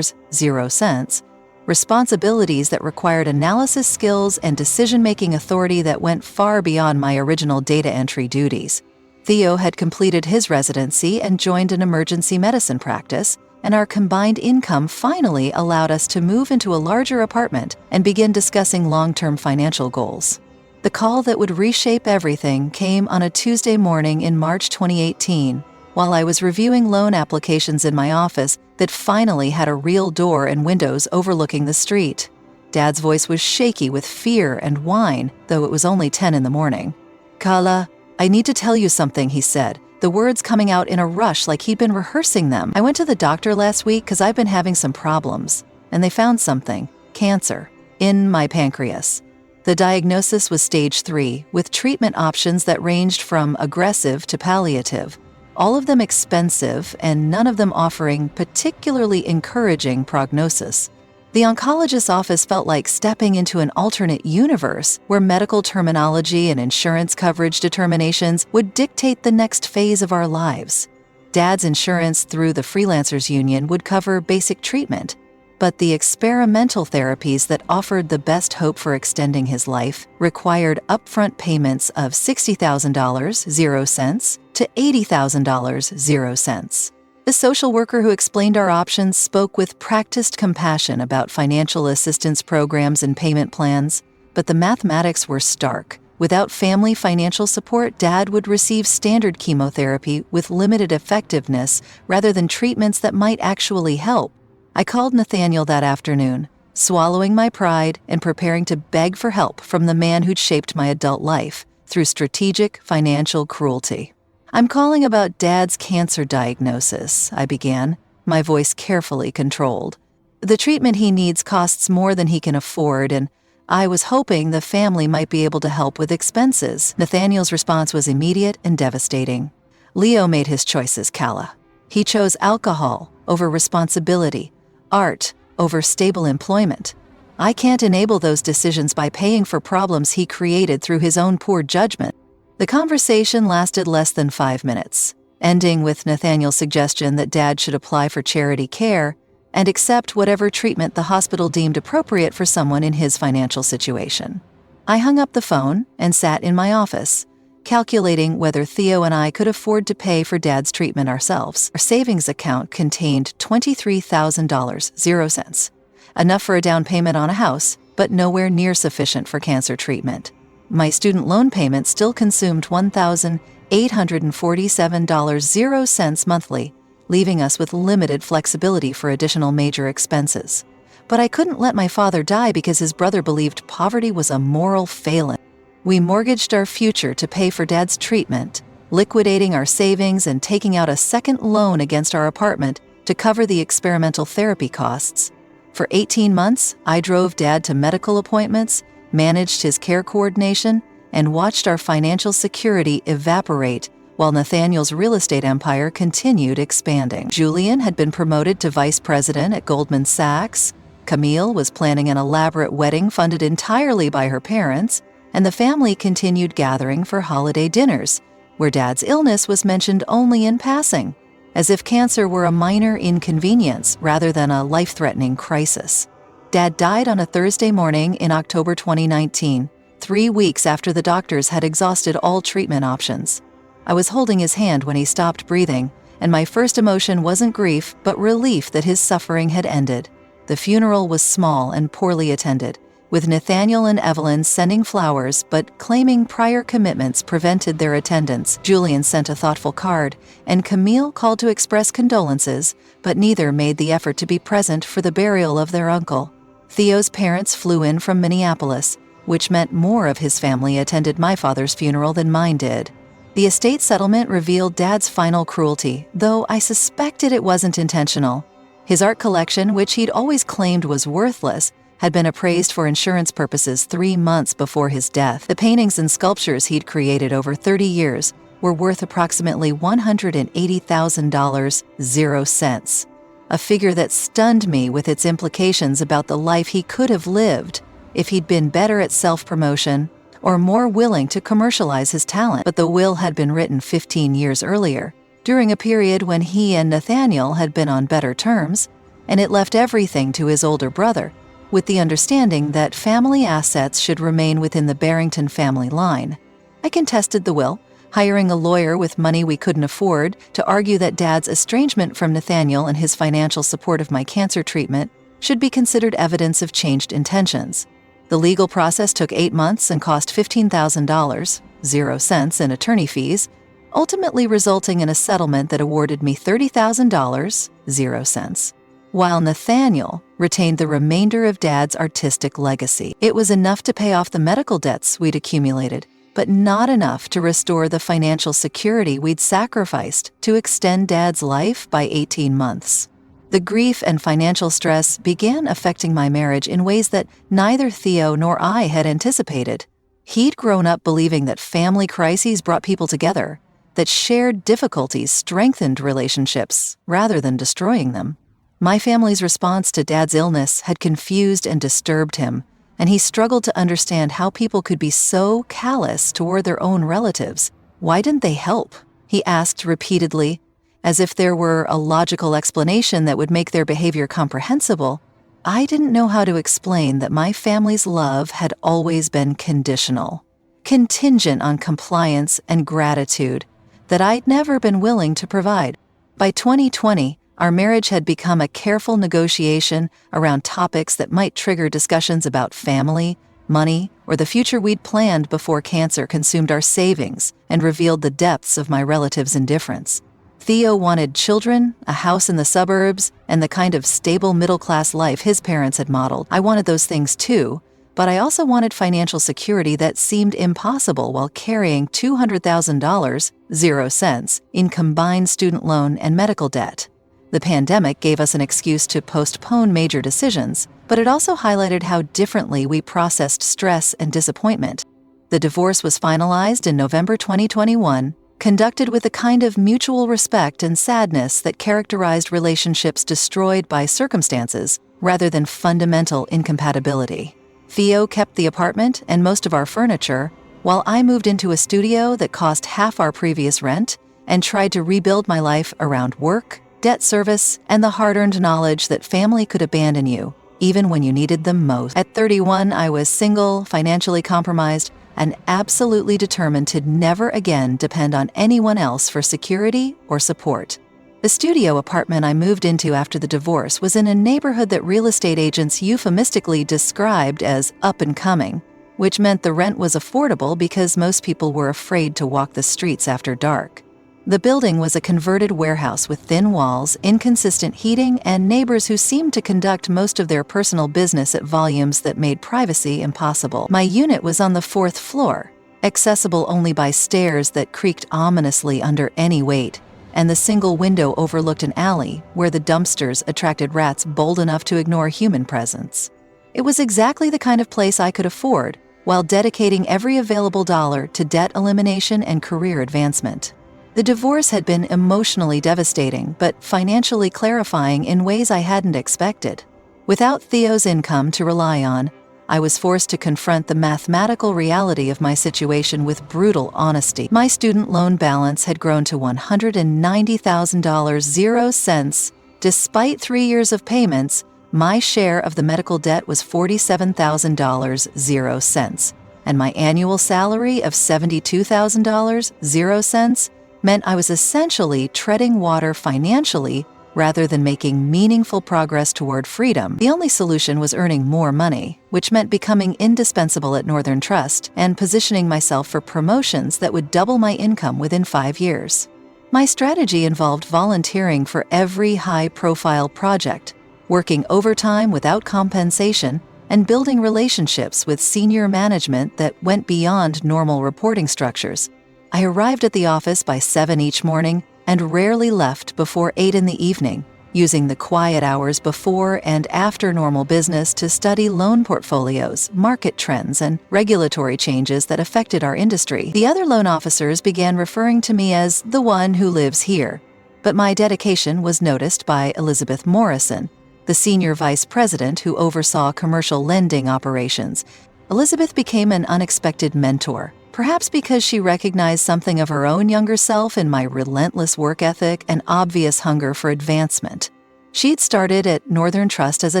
0 cents, responsibilities that required analysis skills and decision-making authority that went far beyond my original data entry duties. Theo had completed his residency and joined an emergency medicine practice, and our combined income finally allowed us to move into a larger apartment and begin discussing long-term financial goals. The call that would reshape everything came on a Tuesday morning in March 2018, while I was reviewing loan applications in my office that finally had a real door and windows overlooking the street. Dad's voice was shaky with fear and whine, though it was only 10 in the morning. "Calla, "I need to tell you something," he said, the words coming out in a rush like he'd been rehearsing them. "I went to the doctor last week because I've been having some problems, and they found something, cancer, in my pancreas." The diagnosis was stage 3, with treatment options that ranged from aggressive to palliative, all of them expensive and none of them offering particularly encouraging prognosis. The oncologist's office felt like stepping into an alternate universe where medical terminology and insurance coverage determinations would dictate the next phase of our lives. Dad's insurance through the Freelancers Union would cover basic treatment, but the experimental therapies that offered the best hope for extending his life required upfront payments of $60,000, 0 cents, to $80,000, 0 cents. The social worker who explained our options spoke with practiced compassion about financial assistance programs and payment plans, but the mathematics were stark. Without family financial support, Dad would receive standard chemotherapy with limited effectiveness rather than treatments that might actually help. I called Nathaniel that afternoon, swallowing my pride and preparing to beg for help from the man who'd shaped my adult life through strategic financial cruelty. "I'm calling about Dad's cancer diagnosis," I began, my voice carefully controlled. "The treatment he needs costs more than he can afford, and I was hoping the family might be able to help with expenses." Nathaniel's response was immediate and devastating. "Leo made his choices, Calla. He chose alcohol over responsibility, art over stable employment. I can't enable those decisions by paying for problems he created through his own poor judgment." The conversation lasted less than 5 minutes, ending with Nathaniel's suggestion that Dad should apply for charity care and accept whatever treatment the hospital deemed appropriate for someone in his financial situation. I hung up the phone and sat in my office, calculating whether Theo and I could afford to pay for Dad's treatment ourselves. Our savings account contained $23,000, 0 cents, enough for a down payment on a house, but nowhere near sufficient for cancer treatment. My student loan payment still consumed $1,847, 0 cents monthly, leaving us with limited flexibility for additional major expenses. But I couldn't let my father die because his brother believed poverty was a moral failing. We mortgaged our future to pay for Dad's treatment, liquidating our savings and taking out a second loan against our apartment to cover the experimental therapy costs. For 18 months, I drove Dad to medical appointments, managed his care coordination, and watched our financial security evaporate while Nathaniel's real estate empire continued expanding. Julian had been promoted to vice president at Goldman Sachs, Camille was planning an elaborate wedding funded entirely by her parents, and the family continued gathering for holiday dinners, where Dad's illness was mentioned only in passing, as if cancer were a minor inconvenience rather than a life-threatening crisis. Dad died on a Thursday morning in October 2019, 3 weeks after the doctors had exhausted all treatment options. I was holding his hand when he stopped breathing, and my first emotion wasn't grief, but relief that his suffering had ended. The funeral was small and poorly attended, with Nathaniel and Evelyn sending flowers but claiming prior commitments prevented their attendance. Julian sent a thoughtful card, and Camille called to express condolences, but neither made the effort to be present for the burial of their uncle. Theo's parents flew in from Minneapolis, which meant more of his family attended my father's funeral than mine did. The estate settlement revealed Dad's final cruelty, though I suspected it wasn't intentional. His art collection, which he'd always claimed was worthless, had been appraised for insurance purposes 3 months before his death. The paintings and sculptures he'd created over 30 years were worth approximately $180,000, 0 cents. A figure that stunned me with its implications about the life he could have lived if he'd been better at self-promotion or more willing to commercialize his talent. But the will had been written 15 years earlier, during a period when he and Nathaniel had been on better terms, and it left everything to his older brother, with the understanding that family assets should remain within the Barrington family line. I contested the will, hiring a lawyer with money we couldn't afford to argue that Dad's estrangement from Nathaniel and his financial support of my cancer treatment should be considered evidence of changed intentions. The legal process took 8 months and cost $15,000, 0 cents in attorney fees, ultimately resulting in a settlement that awarded me $30,000, 0 cents, while Nathaniel retained the remainder of Dad's artistic legacy. It was enough to pay off the medical debts we'd accumulated, but not enough to restore the financial security we'd sacrificed to extend Dad's life by 18 months. The grief and financial stress began affecting my marriage in ways that neither Theo nor I had anticipated. He'd grown up believing that family crises brought people together, that shared difficulties strengthened relationships rather than destroying them. My family's response to Dad's illness had confused and disturbed him, and he struggled to understand how people could be so callous toward their own relatives. Why didn't they help? He asked repeatedly, as if there were a logical explanation that would make their behavior comprehensible. I didn't know how to explain that my family's love had always been conditional, contingent on compliance and gratitude that I'd never been willing to provide. By 2020, our marriage had become a careful negotiation around topics that might trigger discussions about family, money, or the future we'd planned before cancer consumed our savings and revealed the depths of my relatives' indifference. Theo wanted children, a house in the suburbs, and the kind of stable middle-class life his parents had modeled. I wanted those things too, but I also wanted financial security that seemed impossible while carrying $200,000, 0 cents, in combined student loan and medical debt. The pandemic gave us an excuse to postpone major decisions, but it also highlighted how differently we processed stress and disappointment. The divorce was finalized in November 2021, conducted with a kind of mutual respect and sadness that characterized relationships destroyed by circumstances rather than fundamental incompatibility. Theo kept the apartment and most of our furniture, while I moved into a studio that cost half our previous rent and tried to rebuild my life around work, debt service, and the hard-earned knowledge that family could abandon you, even when you needed them most. At 31, I was single, financially compromised, and absolutely determined to never again depend on anyone else for security or support. The studio apartment I moved into after the divorce was in a neighborhood that real estate agents euphemistically described as up and coming, which meant the rent was affordable because most people were afraid to walk the streets after dark. The building was a converted warehouse with thin walls, inconsistent heating, and neighbors who seemed to conduct most of their personal business at volumes that made privacy impossible. My unit was on the 4th floor, accessible only by stairs that creaked ominously under any weight, and the single window overlooked an alley where the dumpsters attracted rats bold enough to ignore human presence. It was exactly the kind of place I could afford, while dedicating every available dollar to debt elimination and career advancement. The divorce had been emotionally devastating, but financially clarifying in ways I hadn't expected. Without Theo's income to rely on, I was forced to confront the mathematical reality of my situation with brutal honesty. My student loan balance had grown to $190,000, 0 cents. Despite 3 years of payments, my share of the medical debt was $47,000, 0 cents, and my annual salary of $72,000, 0 cents, meant I was essentially treading water financially rather than making meaningful progress toward freedom. The only solution was earning more money, which meant becoming indispensable at Northern Trust and positioning myself for promotions that would double my income within 5 years. My strategy involved volunteering for every high-profile project, working overtime without compensation, and building relationships with senior management that went beyond normal reporting structures. I arrived at the office by 7 each morning and rarely left before 8 in the evening, using the quiet hours before and after normal business to study loan portfolios, market trends, and regulatory changes that affected our industry. The other loan officers began referring to me as the one who lives here, but my dedication was noticed by Elizabeth Morrison, the senior vice president who oversaw commercial lending operations. Elizabeth became an unexpected mentor, perhaps because she recognized something of her own younger self in my relentless work ethic and obvious hunger for advancement. She'd started at Northern Trust as a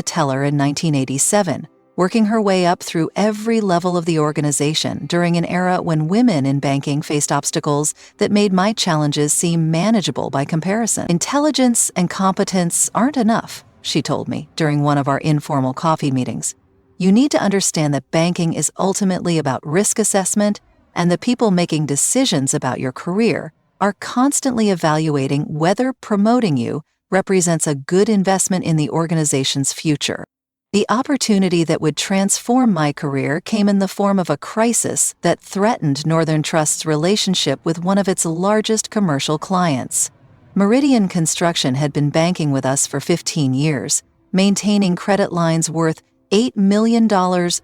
teller in 1987, working her way up through every level of the organization during an era when women in banking faced obstacles that made my challenges seem manageable by comparison. Intelligence and competence aren't enough, she told me during one of our informal coffee meetings. You need to understand that banking is ultimately about risk assessment, and the people making decisions about your career are constantly evaluating whether promoting you represents a good investment in the organization's future. The opportunity that would transform my career came in the form of a crisis that threatened Northern Trust's relationship with one of its largest commercial clients. Meridian Construction had been banking with us for 15 years, maintaining credit lines worth $8 million,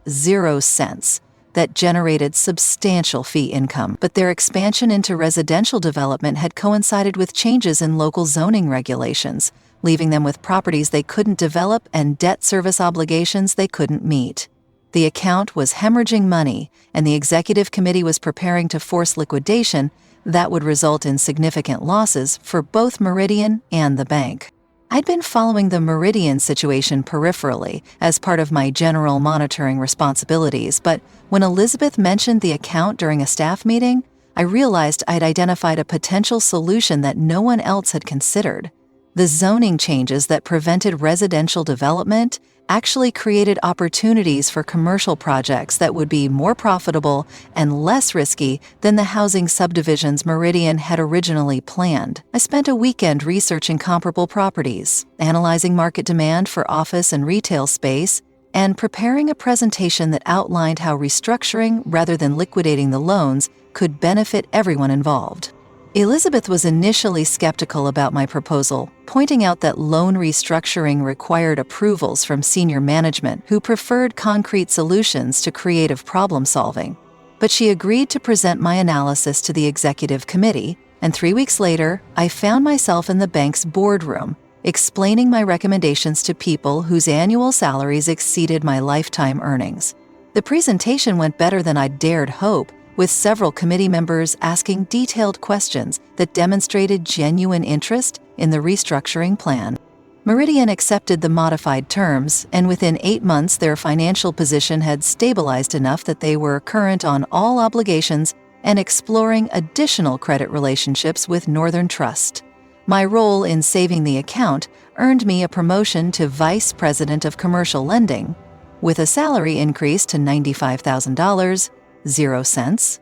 0 cents, that generated substantial fee income. But their expansion into residential development had coincided with changes in local zoning regulations, leaving them with properties they couldn't develop and debt service obligations they couldn't meet. The account was hemorrhaging money, and the executive committee was preparing to force liquidation that would result in significant losses for both Meridian and the bank. I'd been following the Meridian situation peripherally as part of my general monitoring responsibilities, but when Elizabeth mentioned the account during a staff meeting, I realized I'd identified a potential solution that no one else had considered. The zoning changes that prevented residential development actually created opportunities for commercial projects that would be more profitable and less risky than the housing subdivisions Meridian had originally planned. I spent a weekend researching comparable properties, analyzing market demand for office and retail space, and preparing a presentation that outlined how restructuring rather than liquidating the loans could benefit everyone involved. Elizabeth was initially skeptical about my proposal, pointing out that loan restructuring required approvals from senior management who preferred concrete solutions to creative problem solving. But she agreed to present my analysis to the executive committee, and 3 weeks later, I found myself in the bank's boardroom, explaining my recommendations to people whose annual salaries exceeded my lifetime earnings. The presentation went better than I'd dared hope, with several committee members asking detailed questions that demonstrated genuine interest in the restructuring plan. Meridian accepted the modified terms, and within 8 months their financial position had stabilized enough that they were current on all obligations and exploring additional credit relationships with Northern Trust. My role in saving the account earned me a promotion to Vice President of Commercial Lending, with a salary increase to $95,000, 0 cents.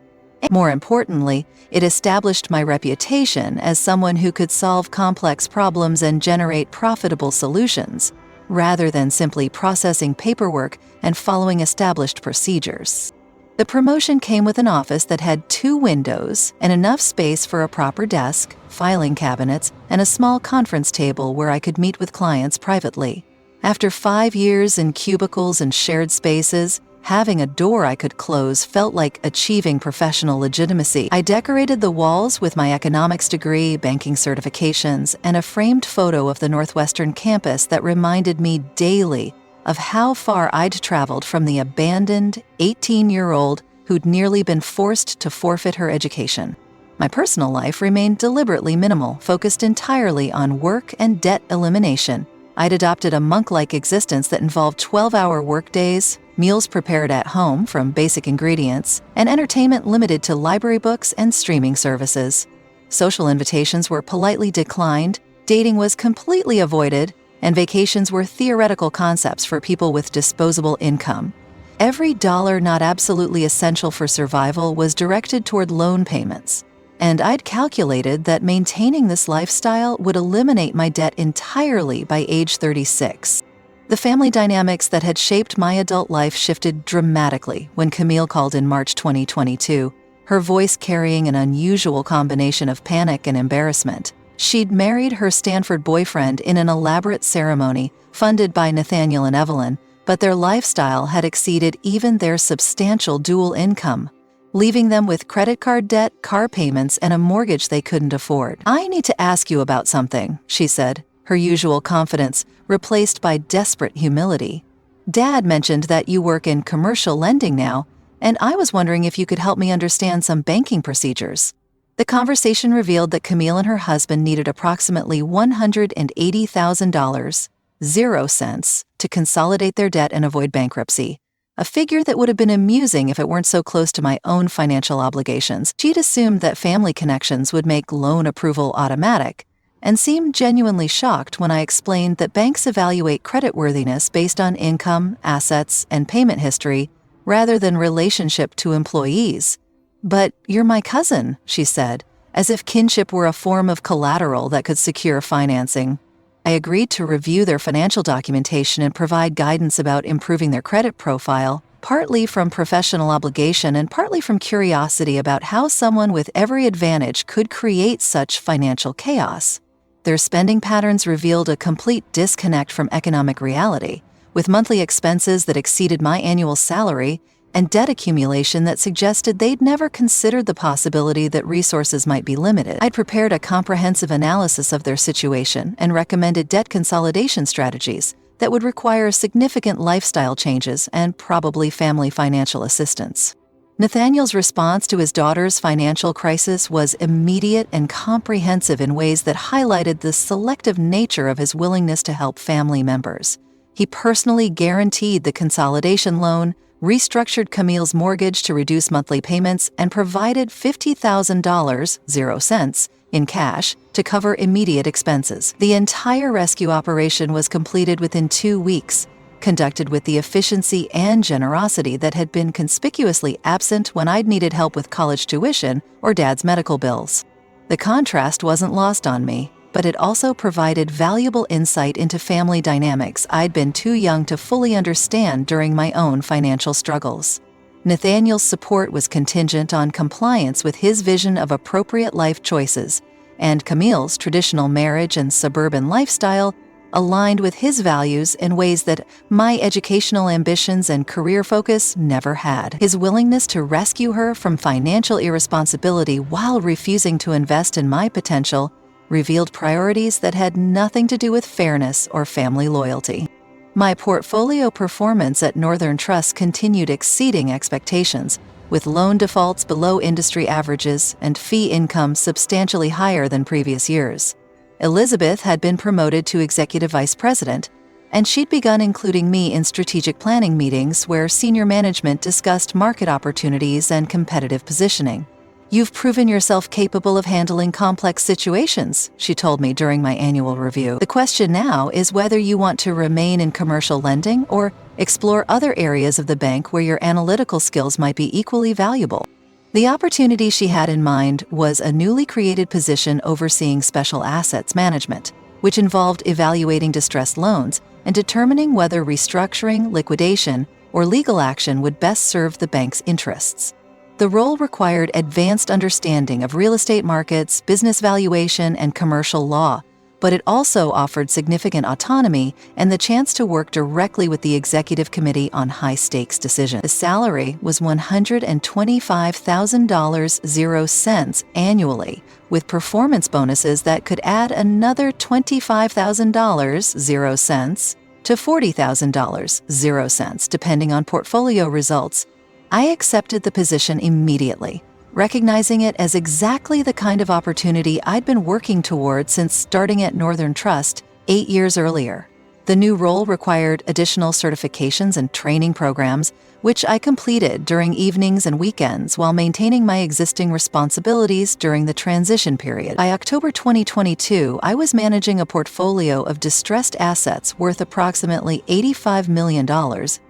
More importantly, it established my reputation as someone who could solve complex problems and generate profitable solutions, rather than simply processing paperwork and following established procedures. The promotion came with an office that had 2 windows and enough space for a proper desk, filing cabinets, and a small conference table where I could meet with clients privately. After 5 years in cubicles and shared spaces, having a door I could close felt like achieving professional legitimacy. I decorated the walls with my economics degree, banking certifications, and a framed photo of the Northwestern campus that reminded me daily of how far I'd traveled from the abandoned 18-year-old who'd nearly been forced to forfeit her education. My personal life remained deliberately minimal, focused entirely on work and debt elimination. I'd adopted a monk-like existence that involved 12-hour workdays, meals prepared at home from basic ingredients, and entertainment limited to library books and streaming services. Social invitations were politely declined, dating was completely avoided, and vacations were theoretical concepts for people with disposable income. Every dollar not absolutely essential for survival was directed toward loan payments, and I'd calculated that maintaining this lifestyle would eliminate my debt entirely by age 36. The family dynamics that had shaped my adult life shifted dramatically when Camille called in March 2022, her voice carrying an unusual combination of panic and embarrassment. She'd married her Stanford boyfriend in an elaborate ceremony funded by Nathaniel and Evelyn, but their lifestyle had exceeded even their substantial dual income, leaving them with credit card debt, car payments, and a mortgage they couldn't afford. "I need to ask you about something," she said, her usual confidence replaced by desperate humility. "Dad mentioned that you work in commercial lending now, and I was wondering if you could help me understand some banking procedures." The conversation revealed that Camille and her husband needed approximately $180,000, 0 cents, to consolidate their debt and avoid bankruptcy, a figure that would have been amusing if it weren't so close to my own financial obligations. She'd assumed that family connections would make loan approval automatic, and seemed genuinely shocked when I explained that banks evaluate creditworthiness based on income, assets, and payment history rather than relationship to employees. "But you're my cousin," she said, as if kinship were a form of collateral that could secure financing. I agreed to review their financial documentation and provide guidance about improving their credit profile, partly from professional obligation and partly from curiosity about how someone with every advantage could create such financial chaos. Their spending patterns revealed a complete disconnect from economic reality, with monthly expenses that exceeded my annual salary and debt accumulation that suggested they'd never considered the possibility that resources might be limited. I'd prepared a comprehensive analysis of their situation and recommended debt consolidation strategies that would require significant lifestyle changes and probably family financial assistance. Nathaniel's response to his daughter's financial crisis was immediate and comprehensive in ways that highlighted the selective nature of his willingness to help family members. He personally guaranteed the consolidation loan, restructured Camille's mortgage to reduce monthly payments, and provided $50,000, 0 cents, in cash to cover immediate expenses. The entire rescue operation was completed within 2 weeks, conducted with the efficiency and generosity that had been conspicuously absent when I'd needed help with college tuition or Dad's medical bills. The contrast wasn't lost on me, but it also provided valuable insight into family dynamics I'd been too young to fully understand during my own financial struggles. Nathaniel's support was contingent on compliance with his vision of appropriate life choices, and Camille's traditional marriage and suburban lifestyle aligned with his values in ways that my educational ambitions and career focus never had. His willingness to rescue her from financial irresponsibility while refusing to invest in my potential revealed priorities that had nothing to do with fairness or family loyalty. My portfolio performance at Northern Trust continued exceeding expectations, with loan defaults below industry averages and fee income substantially higher than previous years. Elizabeth had been promoted to executive vice president, and she'd begun including me in strategic planning meetings where senior management discussed market opportunities and competitive positioning. "You've proven yourself capable of handling complex situations," she told me during my annual review. "The question now is whether you want to remain in commercial lending or explore other areas of the bank where your analytical skills might be equally valuable." The opportunity she had in mind was a newly created position overseeing special assets management, which involved evaluating distressed loans and determining whether restructuring, liquidation, or legal action would best serve the bank's interests. The role required advanced understanding of real estate markets, business valuation, and commercial law, but it also offered significant autonomy and the chance to work directly with the executive committee on high-stakes decisions. The salary was $125,000, 0 cents, annually, with performance bonuses that could add another $25,000, 0 cents, to $40,000, 0 cents, depending on portfolio results. I accepted the position immediately, recognizing it as exactly the kind of opportunity I'd been working toward since starting at Northern Trust 8 years earlier. The new role required additional certifications and training programs, which I completed during evenings and weekends while maintaining my existing responsibilities during the transition period. By October 2022, I was managing a portfolio of distressed assets worth approximately $85 million,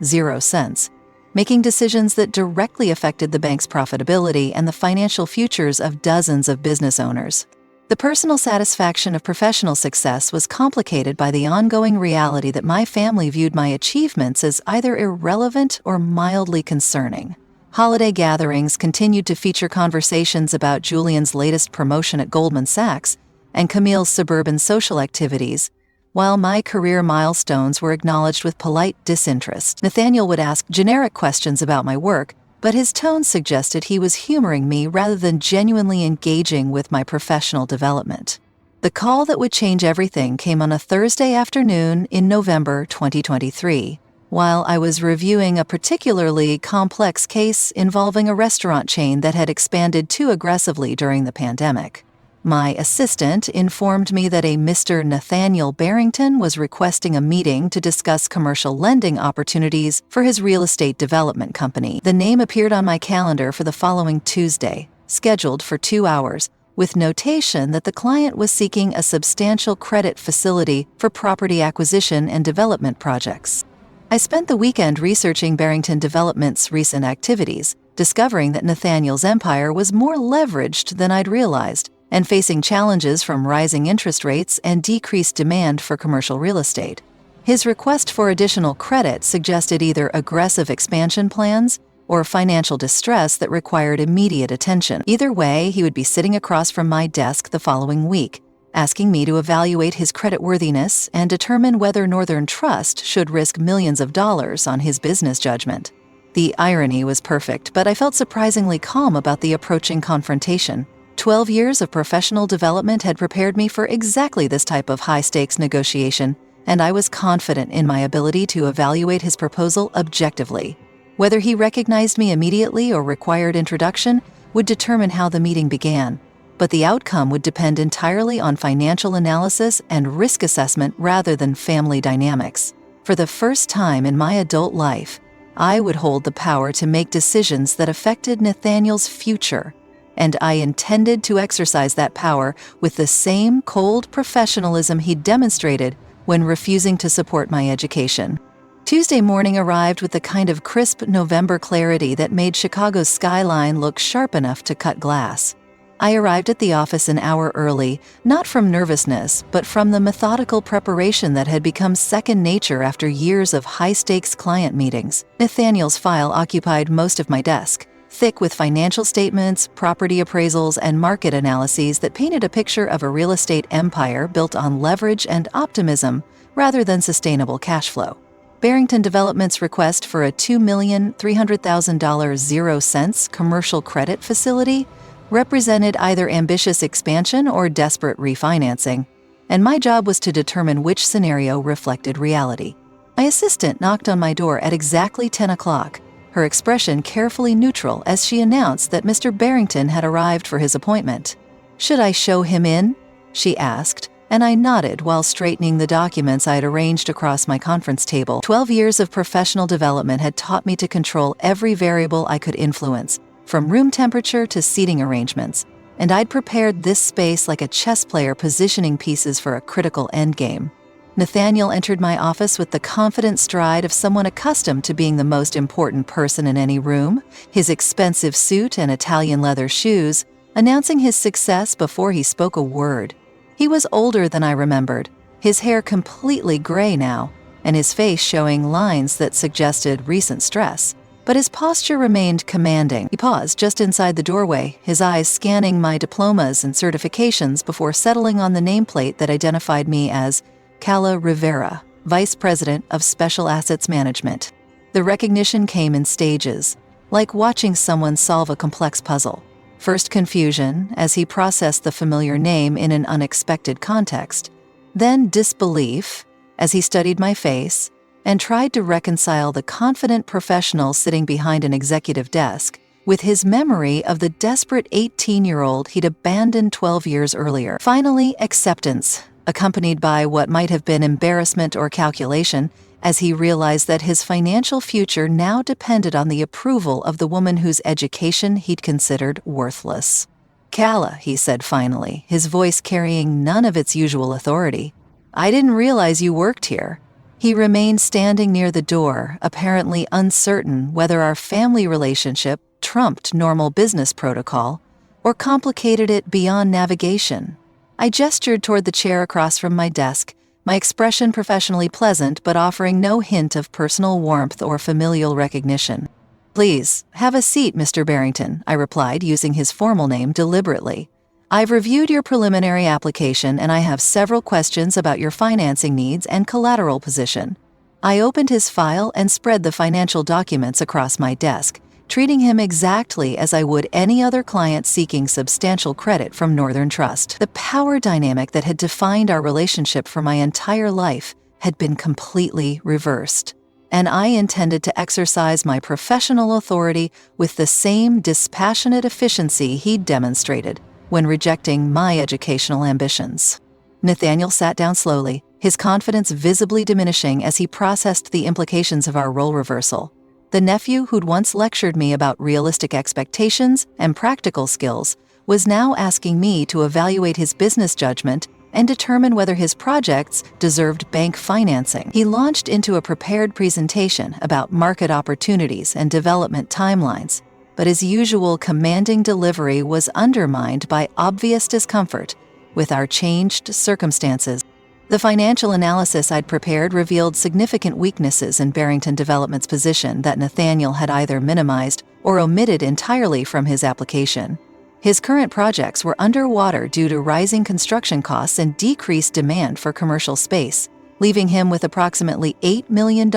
0 cents, making decisions that directly affected the bank's profitability and the financial futures of dozens of business owners. The personal satisfaction of professional success was complicated by the ongoing reality that my family viewed my achievements as either irrelevant or mildly concerning. Holiday gatherings continued to feature conversations about Julian's latest promotion at Goldman Sachs and Camille's suburban social activities, while my career milestones were acknowledged with polite disinterest. Nathaniel would ask generic questions about my work, but his tone suggested he was humoring me rather than genuinely engaging with my professional development. The call that would change everything came on a Thursday afternoon in November 2023, while I was reviewing a particularly complex case involving a restaurant chain that had expanded too aggressively during the pandemic. My assistant informed me that a Mr. Nathaniel Barrington was requesting a meeting to discuss commercial lending opportunities for his real estate development company. The name appeared on my calendar for the following Tuesday, scheduled for 2 hours, with notation that the client was seeking a substantial credit facility for property acquisition and development projects. I spent the weekend researching Barrington Development's recent activities, discovering that Nathaniel's empire was more leveraged than I'd realized, and facing challenges from rising interest rates and decreased demand for commercial real estate. His request for additional credit suggested either aggressive expansion plans or financial distress that required immediate attention. Either way, he would be sitting across from my desk the following week, asking me to evaluate his creditworthiness and determine whether Northern Trust should risk millions of dollars on his business judgment. The irony was perfect, but I felt surprisingly calm about the approaching confrontation. 12 years of professional development had prepared me for exactly this type of high-stakes negotiation, and I was confident in my ability to evaluate his proposal objectively. Whether he recognized me immediately or required introduction would determine how the meeting began, but the outcome would depend entirely on financial analysis and risk assessment rather than family dynamics. For the first time in my adult life, I would hold the power to make decisions that affected Nathaniel's future, and I intended to exercise that power with the same cold professionalism he demonstrated when refusing to support my education. Tuesday morning arrived with the kind of crisp November clarity that made Chicago's skyline look sharp enough to cut glass. I arrived at the office an hour early, not from nervousness, but from the methodical preparation that had become second nature after years of high-stakes client meetings. Nathaniel's file occupied most of my desk, thick with financial statements, property appraisals, and market analyses that painted a picture of a real estate empire built on leverage and optimism rather than sustainable cash flow. Barrington Development's request for a $2,300,000 0 cents commercial credit facility represented either ambitious expansion or desperate refinancing, and my job was to determine which scenario reflected reality. My assistant knocked on my door at exactly 10 o'clock, her expression carefully neutral as she announced that Mr. Barrington had arrived for his appointment. "Should I show him in?" she asked, and I nodded while straightening the documents I had arranged across my conference table. 12 years of professional development had taught me to control every variable I could influence, from room temperature to seating arrangements, and I'd prepared this space like a chess player positioning pieces for a critical endgame. Nathaniel entered my office with the confident stride of someone accustomed to being the most important person in any room, his expensive suit and Italian leather shoes, announcing his success before he spoke a word. He was older than I remembered, his hair completely gray now, and his face showing lines that suggested recent stress. But his posture remained commanding. He paused just inside the doorway, his eyes scanning my diplomas and certifications before settling on the nameplate that identified me as Calla Rivera, Vice President of Special Assets Management. The recognition came in stages, like watching someone solve a complex puzzle. First confusion, as he processed the familiar name in an unexpected context. Then disbelief, as he studied my face and tried to reconcile the confident professional sitting behind an executive desk with his memory of the desperate 18-year-old he'd abandoned 12 years earlier. Finally, acceptance, accompanied by what might have been embarrassment or calculation, as he realized that his financial future now depended on the approval of the woman whose education he'd considered worthless. "Calla," he said finally, his voice carrying none of its usual authority. "I didn't realize you worked here." He remained standing near the door, apparently uncertain whether our family relationship trumped normal business protocol or complicated it beyond navigation. I gestured toward the chair across from my desk, my expression professionally pleasant but offering no hint of personal warmth or familial recognition. "Please, have a seat, Mr. Barrington," I replied, using his formal name deliberately. "I've reviewed your preliminary application and I have several questions about your financing needs and collateral position." I opened his file and spread the financial documents across my desk, treating him exactly as I would any other client seeking substantial credit from Northern Trust. The power dynamic that had defined our relationship for my entire life had been completely reversed, and I intended to exercise my professional authority with the same dispassionate efficiency he'd demonstrated when rejecting my educational ambitions. Nathaniel sat down slowly, his confidence visibly diminishing as he processed the implications of our role reversal. The nephew who'd once lectured me about realistic expectations and practical skills was now asking me to evaluate his business judgment and determine whether his projects deserved bank financing. He launched into a prepared presentation about market opportunities and development timelines, but his usual commanding delivery was undermined by obvious discomfort with our changed circumstances. The financial analysis I'd prepared revealed significant weaknesses in Barrington Development's position that Nathaniel had either minimized or omitted entirely from his application. His current projects were underwater due to rising construction costs and decreased demand for commercial space, leaving him with approximately $8 million,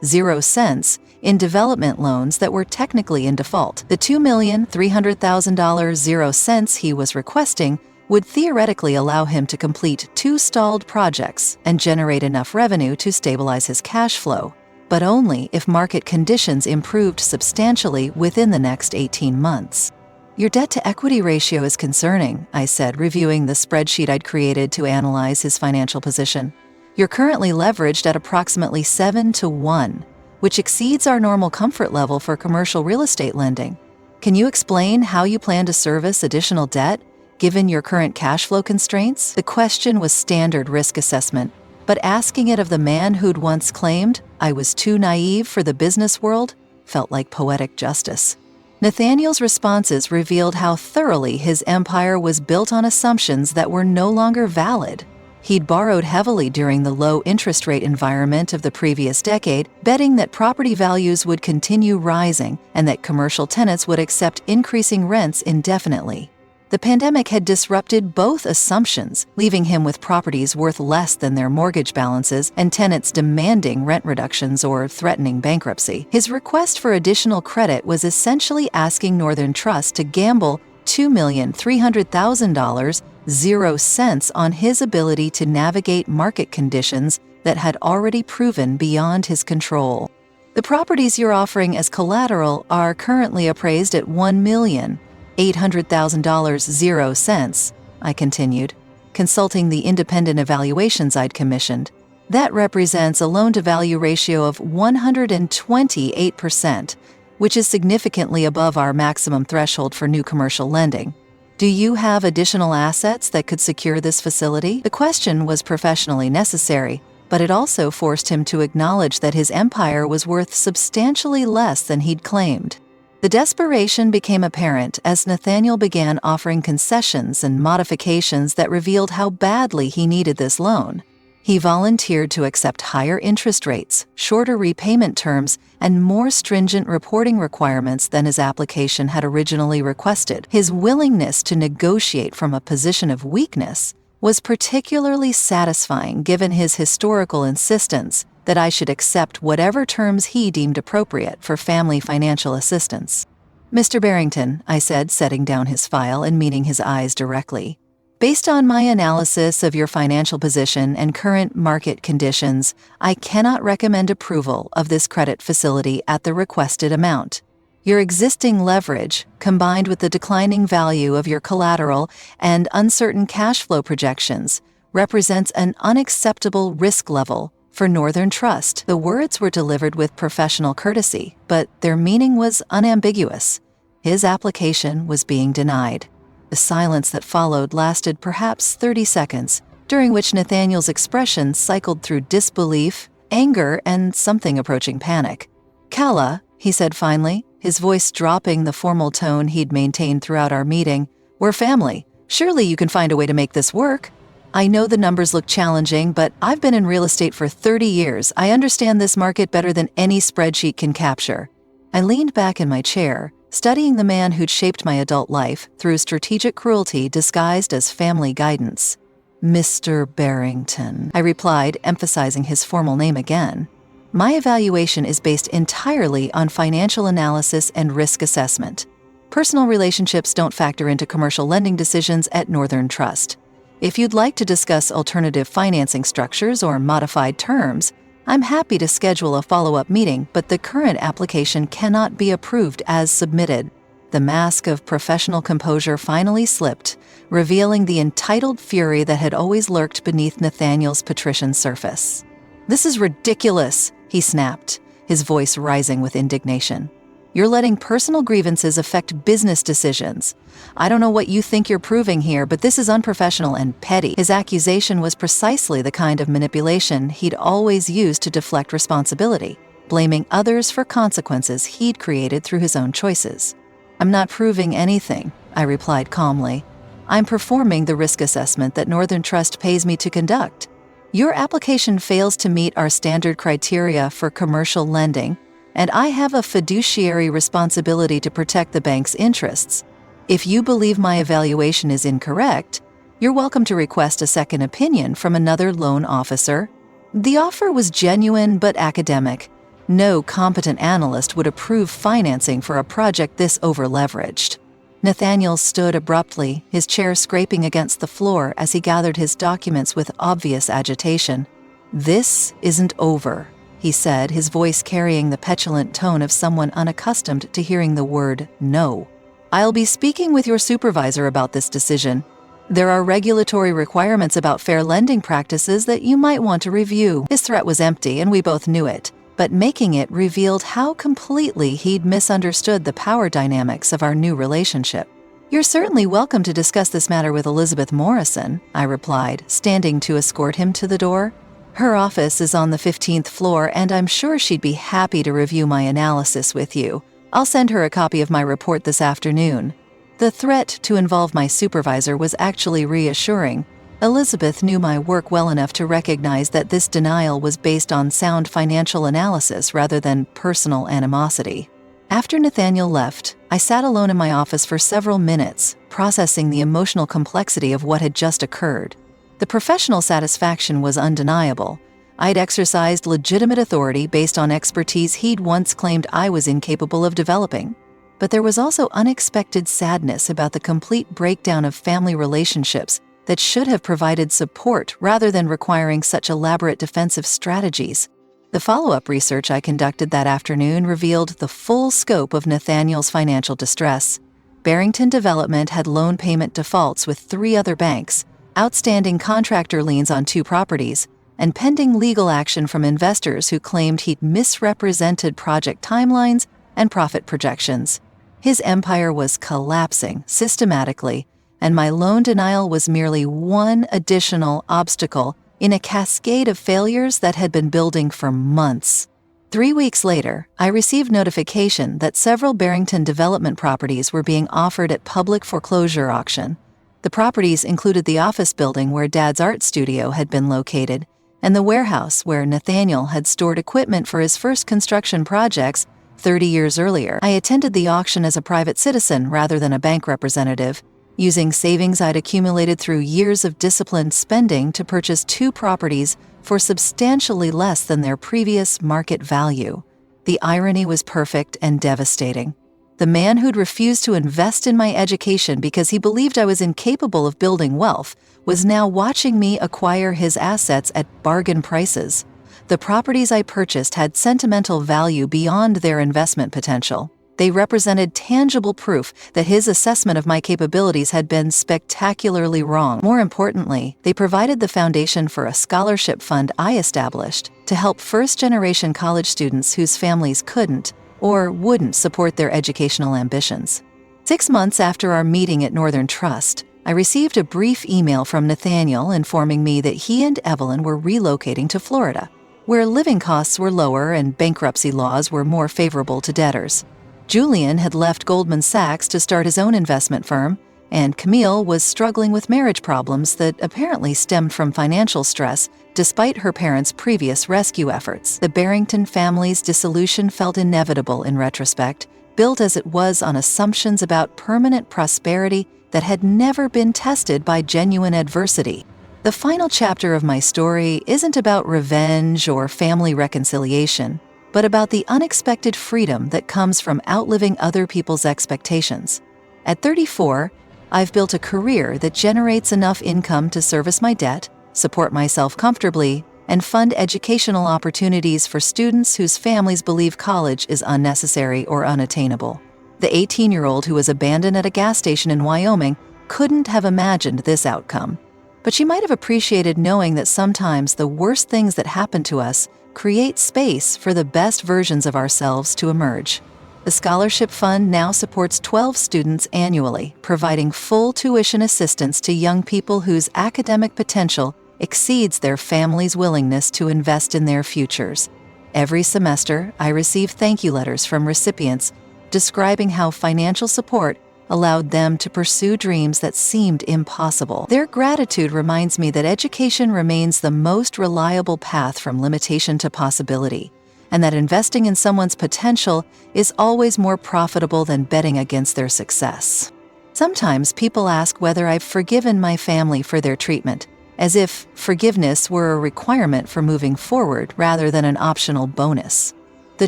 0 cents, in development loans that were technically in default. The $2,300,000, 0 cents he was requesting would theoretically allow him to complete 2 stalled projects and generate enough revenue to stabilize his cash flow, but only if market conditions improved substantially within the next 18 months. Your debt-to-equity ratio is concerning, I said, reviewing the spreadsheet I'd created to analyze his financial position. You're currently leveraged at approximately 7 to 1, which exceeds our normal comfort level for commercial real estate lending. Can you explain how you plan to service additional debt, given your current cash flow constraints? The question was standard risk assessment, but asking it of the man who'd once claimed I was too naive for the business world felt like poetic justice. Nathaniel's responses revealed how thoroughly his empire was built on assumptions that were no longer valid. He'd borrowed heavily during the low interest rate environment of the previous decade, betting that property values would continue rising and that commercial tenants would accept increasing rents indefinitely. The pandemic had disrupted both assumptions, leaving him with properties worth less than their mortgage balances and tenants demanding rent reductions or threatening bankruptcy. His request for additional credit was essentially asking Northern Trust to gamble $2,300,000, 0 cents on his ability to navigate market conditions that had already proven beyond his control. The properties you're offering as collateral are currently appraised at $1,800,000, 0 cents, I continued, consulting the independent evaluations I'd commissioned. That represents a loan-to-value ratio of 128%, which is significantly above our maximum threshold for new commercial lending. Do you have additional assets that could secure this facility? The question was professionally necessary, but it also forced him to acknowledge that his empire was worth substantially less than he'd claimed. The desperation became apparent as Nathaniel began offering concessions and modifications that revealed how badly he needed this loan. He volunteered to accept higher interest rates, shorter repayment terms, and more stringent reporting requirements than his application had originally requested. His willingness to negotiate from a position of weakness was particularly satisfying given his historical insistence that I should accept whatever terms he deemed appropriate for family financial assistance. Mr. Barrington, I said, setting down his file and meeting his eyes directly. Based on my analysis of your financial position and current market conditions, I cannot recommend approval of this credit facility at the requested amount. Your existing leverage, combined with the declining value of your collateral and uncertain cash flow projections, represents an unacceptable risk level for Northern Trust. The words were delivered with professional courtesy, but their meaning was unambiguous. His application was being denied. The silence that followed lasted perhaps 30 seconds, during which Nathaniel's expression cycled through disbelief, anger, and something approaching panic. "Calla," he said finally, his voice dropping the formal tone he'd maintained throughout our meeting, "we're family. Surely you can find a way to make this work. I know the numbers look challenging, but I've been in real estate for 30 years. I understand this market better than any spreadsheet can capture." I leaned back in my chair, studying the man who'd shaped my adult life through strategic cruelty disguised as family guidance. "Mr. Barrington," I replied, emphasizing his formal name again. "My evaluation is based entirely on financial analysis and risk assessment. Personal relationships don't factor into commercial lending decisions at Northern Trust. If you'd like to discuss alternative financing structures or modified terms, I'm happy to schedule a follow-up meeting, but the current application cannot be approved as submitted." The mask of professional composure finally slipped, revealing the entitled fury that had always lurked beneath Nathaniel's patrician surface. "This is ridiculous," he snapped, his voice rising with indignation. "You're letting personal grievances affect business decisions. I don't know what you think you're proving here, but this is unprofessional and petty." His accusation was precisely the kind of manipulation he'd always used to deflect responsibility, blaming others for consequences he'd created through his own choices. I'm not proving anything, I replied calmly. I'm performing the risk assessment that Northern Trust pays me to conduct. Your application fails to meet our standard criteria for commercial lending, and I have a fiduciary responsibility to protect the bank's interests. If you believe my evaluation is incorrect, you're welcome to request a second opinion from another loan officer. The offer was genuine but academic. No competent analyst would approve financing for a project this over-leveraged. Nathaniel stood abruptly, his chair scraping against the floor as he gathered his documents with obvious agitation. "This isn't over," he said, his voice carrying the petulant tone of someone unaccustomed to hearing the word no. "I'll be speaking with your supervisor about this decision. There are regulatory requirements about fair lending practices that you might want to review." His threat was empty, and we both knew it, but making it revealed how completely he'd misunderstood the power dynamics of our new relationship. "You're certainly welcome to discuss this matter with Elizabeth Morrison," I replied, standing to escort him to the door. "Her office is on the 15th floor, and I'm sure she'd be happy to review my analysis with you. I'll send her a copy of my report this afternoon." The threat to involve my supervisor was actually reassuring. Elizabeth knew my work well enough to recognize that this denial was based on sound financial analysis rather than personal animosity. After Nathaniel left, I sat alone in my office for several minutes, processing the emotional complexity of what had just occurred. The professional satisfaction was undeniable. I'd exercised legitimate authority based on expertise he'd once claimed I was incapable of developing. But there was also unexpected sadness about the complete breakdown of family relationships that should have provided support rather than requiring such elaborate defensive strategies. The follow-up research I conducted that afternoon revealed the full scope of Nathaniel's financial distress. Barrington Development had loan payment defaults with 3 other banks, outstanding contractor liens on 2 properties, and pending legal action from investors who claimed he'd misrepresented project timelines and profit projections. His empire was collapsing systematically, and my loan denial was merely one additional obstacle in a cascade of failures that had been building for months. 3 weeks later, I received notification that several Barrington Development properties were being offered at public foreclosure auction. The properties included the office building where Dad's art studio had been located, and the warehouse where Nathaniel had stored equipment for his first construction projects 30 years earlier. I attended the auction as a private citizen rather than a bank representative, using savings I'd accumulated through years of disciplined spending to purchase 2 properties for substantially less than their previous market value. The irony was perfect and devastating. The man who'd refused to invest in my education because he believed I was incapable of building wealth was now watching me acquire his assets at bargain prices. The properties I purchased had sentimental value beyond their investment potential. They represented tangible proof that his assessment of my capabilities had been spectacularly wrong. More importantly, they provided the foundation for a scholarship fund I established to help first-generation college students whose families couldn't or wouldn't support their educational ambitions. 6 months after our meeting at Northern Trust, I received a brief email from Nathaniel informing me that he and Evelyn were relocating to Florida, where living costs were lower and bankruptcy laws were more favorable to debtors. Julian had left Goldman Sachs to start his own investment firm, and Camille was struggling with marriage problems that apparently stemmed from financial stress despite her parents' previous rescue efforts. The Barrington family's dissolution felt inevitable in retrospect, built as it was on assumptions about permanent prosperity that had never been tested by genuine adversity. The final chapter of my story isn't about revenge or family reconciliation, but about the unexpected freedom that comes from outliving other people's expectations. At 34, I've built a career that generates enough income to service my debt, support myself comfortably, and fund educational opportunities for students whose families believe college is unnecessary or unattainable. The 18-year-old who was abandoned at a gas station in Wyoming couldn't have imagined this outcome. But she might have appreciated knowing that sometimes the worst things that happen to us create space for the best versions of ourselves to emerge. The scholarship fund now supports 12 students annually, providing full tuition assistance to young people whose academic potential exceeds their family's willingness to invest in their futures. Every semester, I receive thank you letters from recipients describing how financial support allowed them to pursue dreams that seemed impossible. Their gratitude reminds me that education remains the most reliable path from limitation to possibility, and that investing in someone's potential is always more profitable than betting against their success. Sometimes people ask whether I've forgiven my family for their treatment, as if forgiveness were a requirement for moving forward rather than an optional bonus. The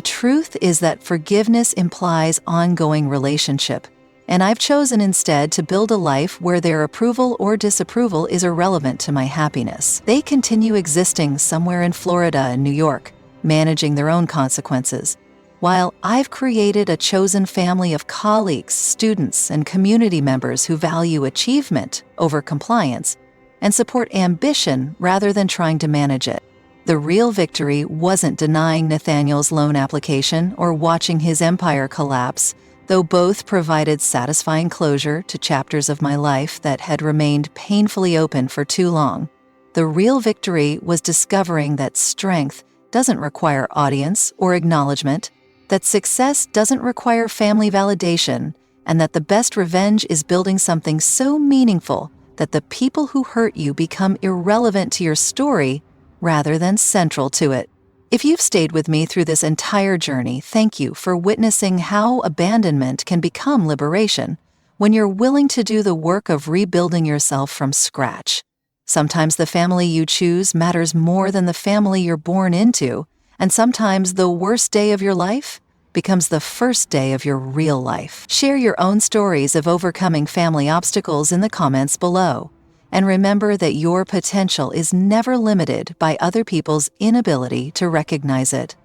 truth is that forgiveness implies ongoing relationship, and I've chosen instead to build a life where their approval or disapproval is irrelevant to my happiness. They continue existing somewhere in Florida and New York, managing their own consequences, while I've created a chosen family of colleagues, students, and community members who value achievement over compliance and support ambition rather than trying to manage it. The real victory wasn't denying Nathaniel's loan application or watching his empire collapse, though both provided satisfying closure to chapters of my life that had remained painfully open for too long. The real victory was discovering that strength doesn't require audience or acknowledgement, that success doesn't require family validation, and that the best revenge is building something so meaningful that the people who hurt you become irrelevant to your story rather than central to it. If you've stayed with me through this entire journey, thank you for witnessing how abandonment can become liberation when you're willing to do the work of rebuilding yourself from scratch. Sometimes the family you choose matters more than the family you're born into, and sometimes the worst day of your life becomes the first day of your real life. Share your own stories of overcoming family obstacles in the comments below. And remember that your potential is never limited by other people's inability to recognize it.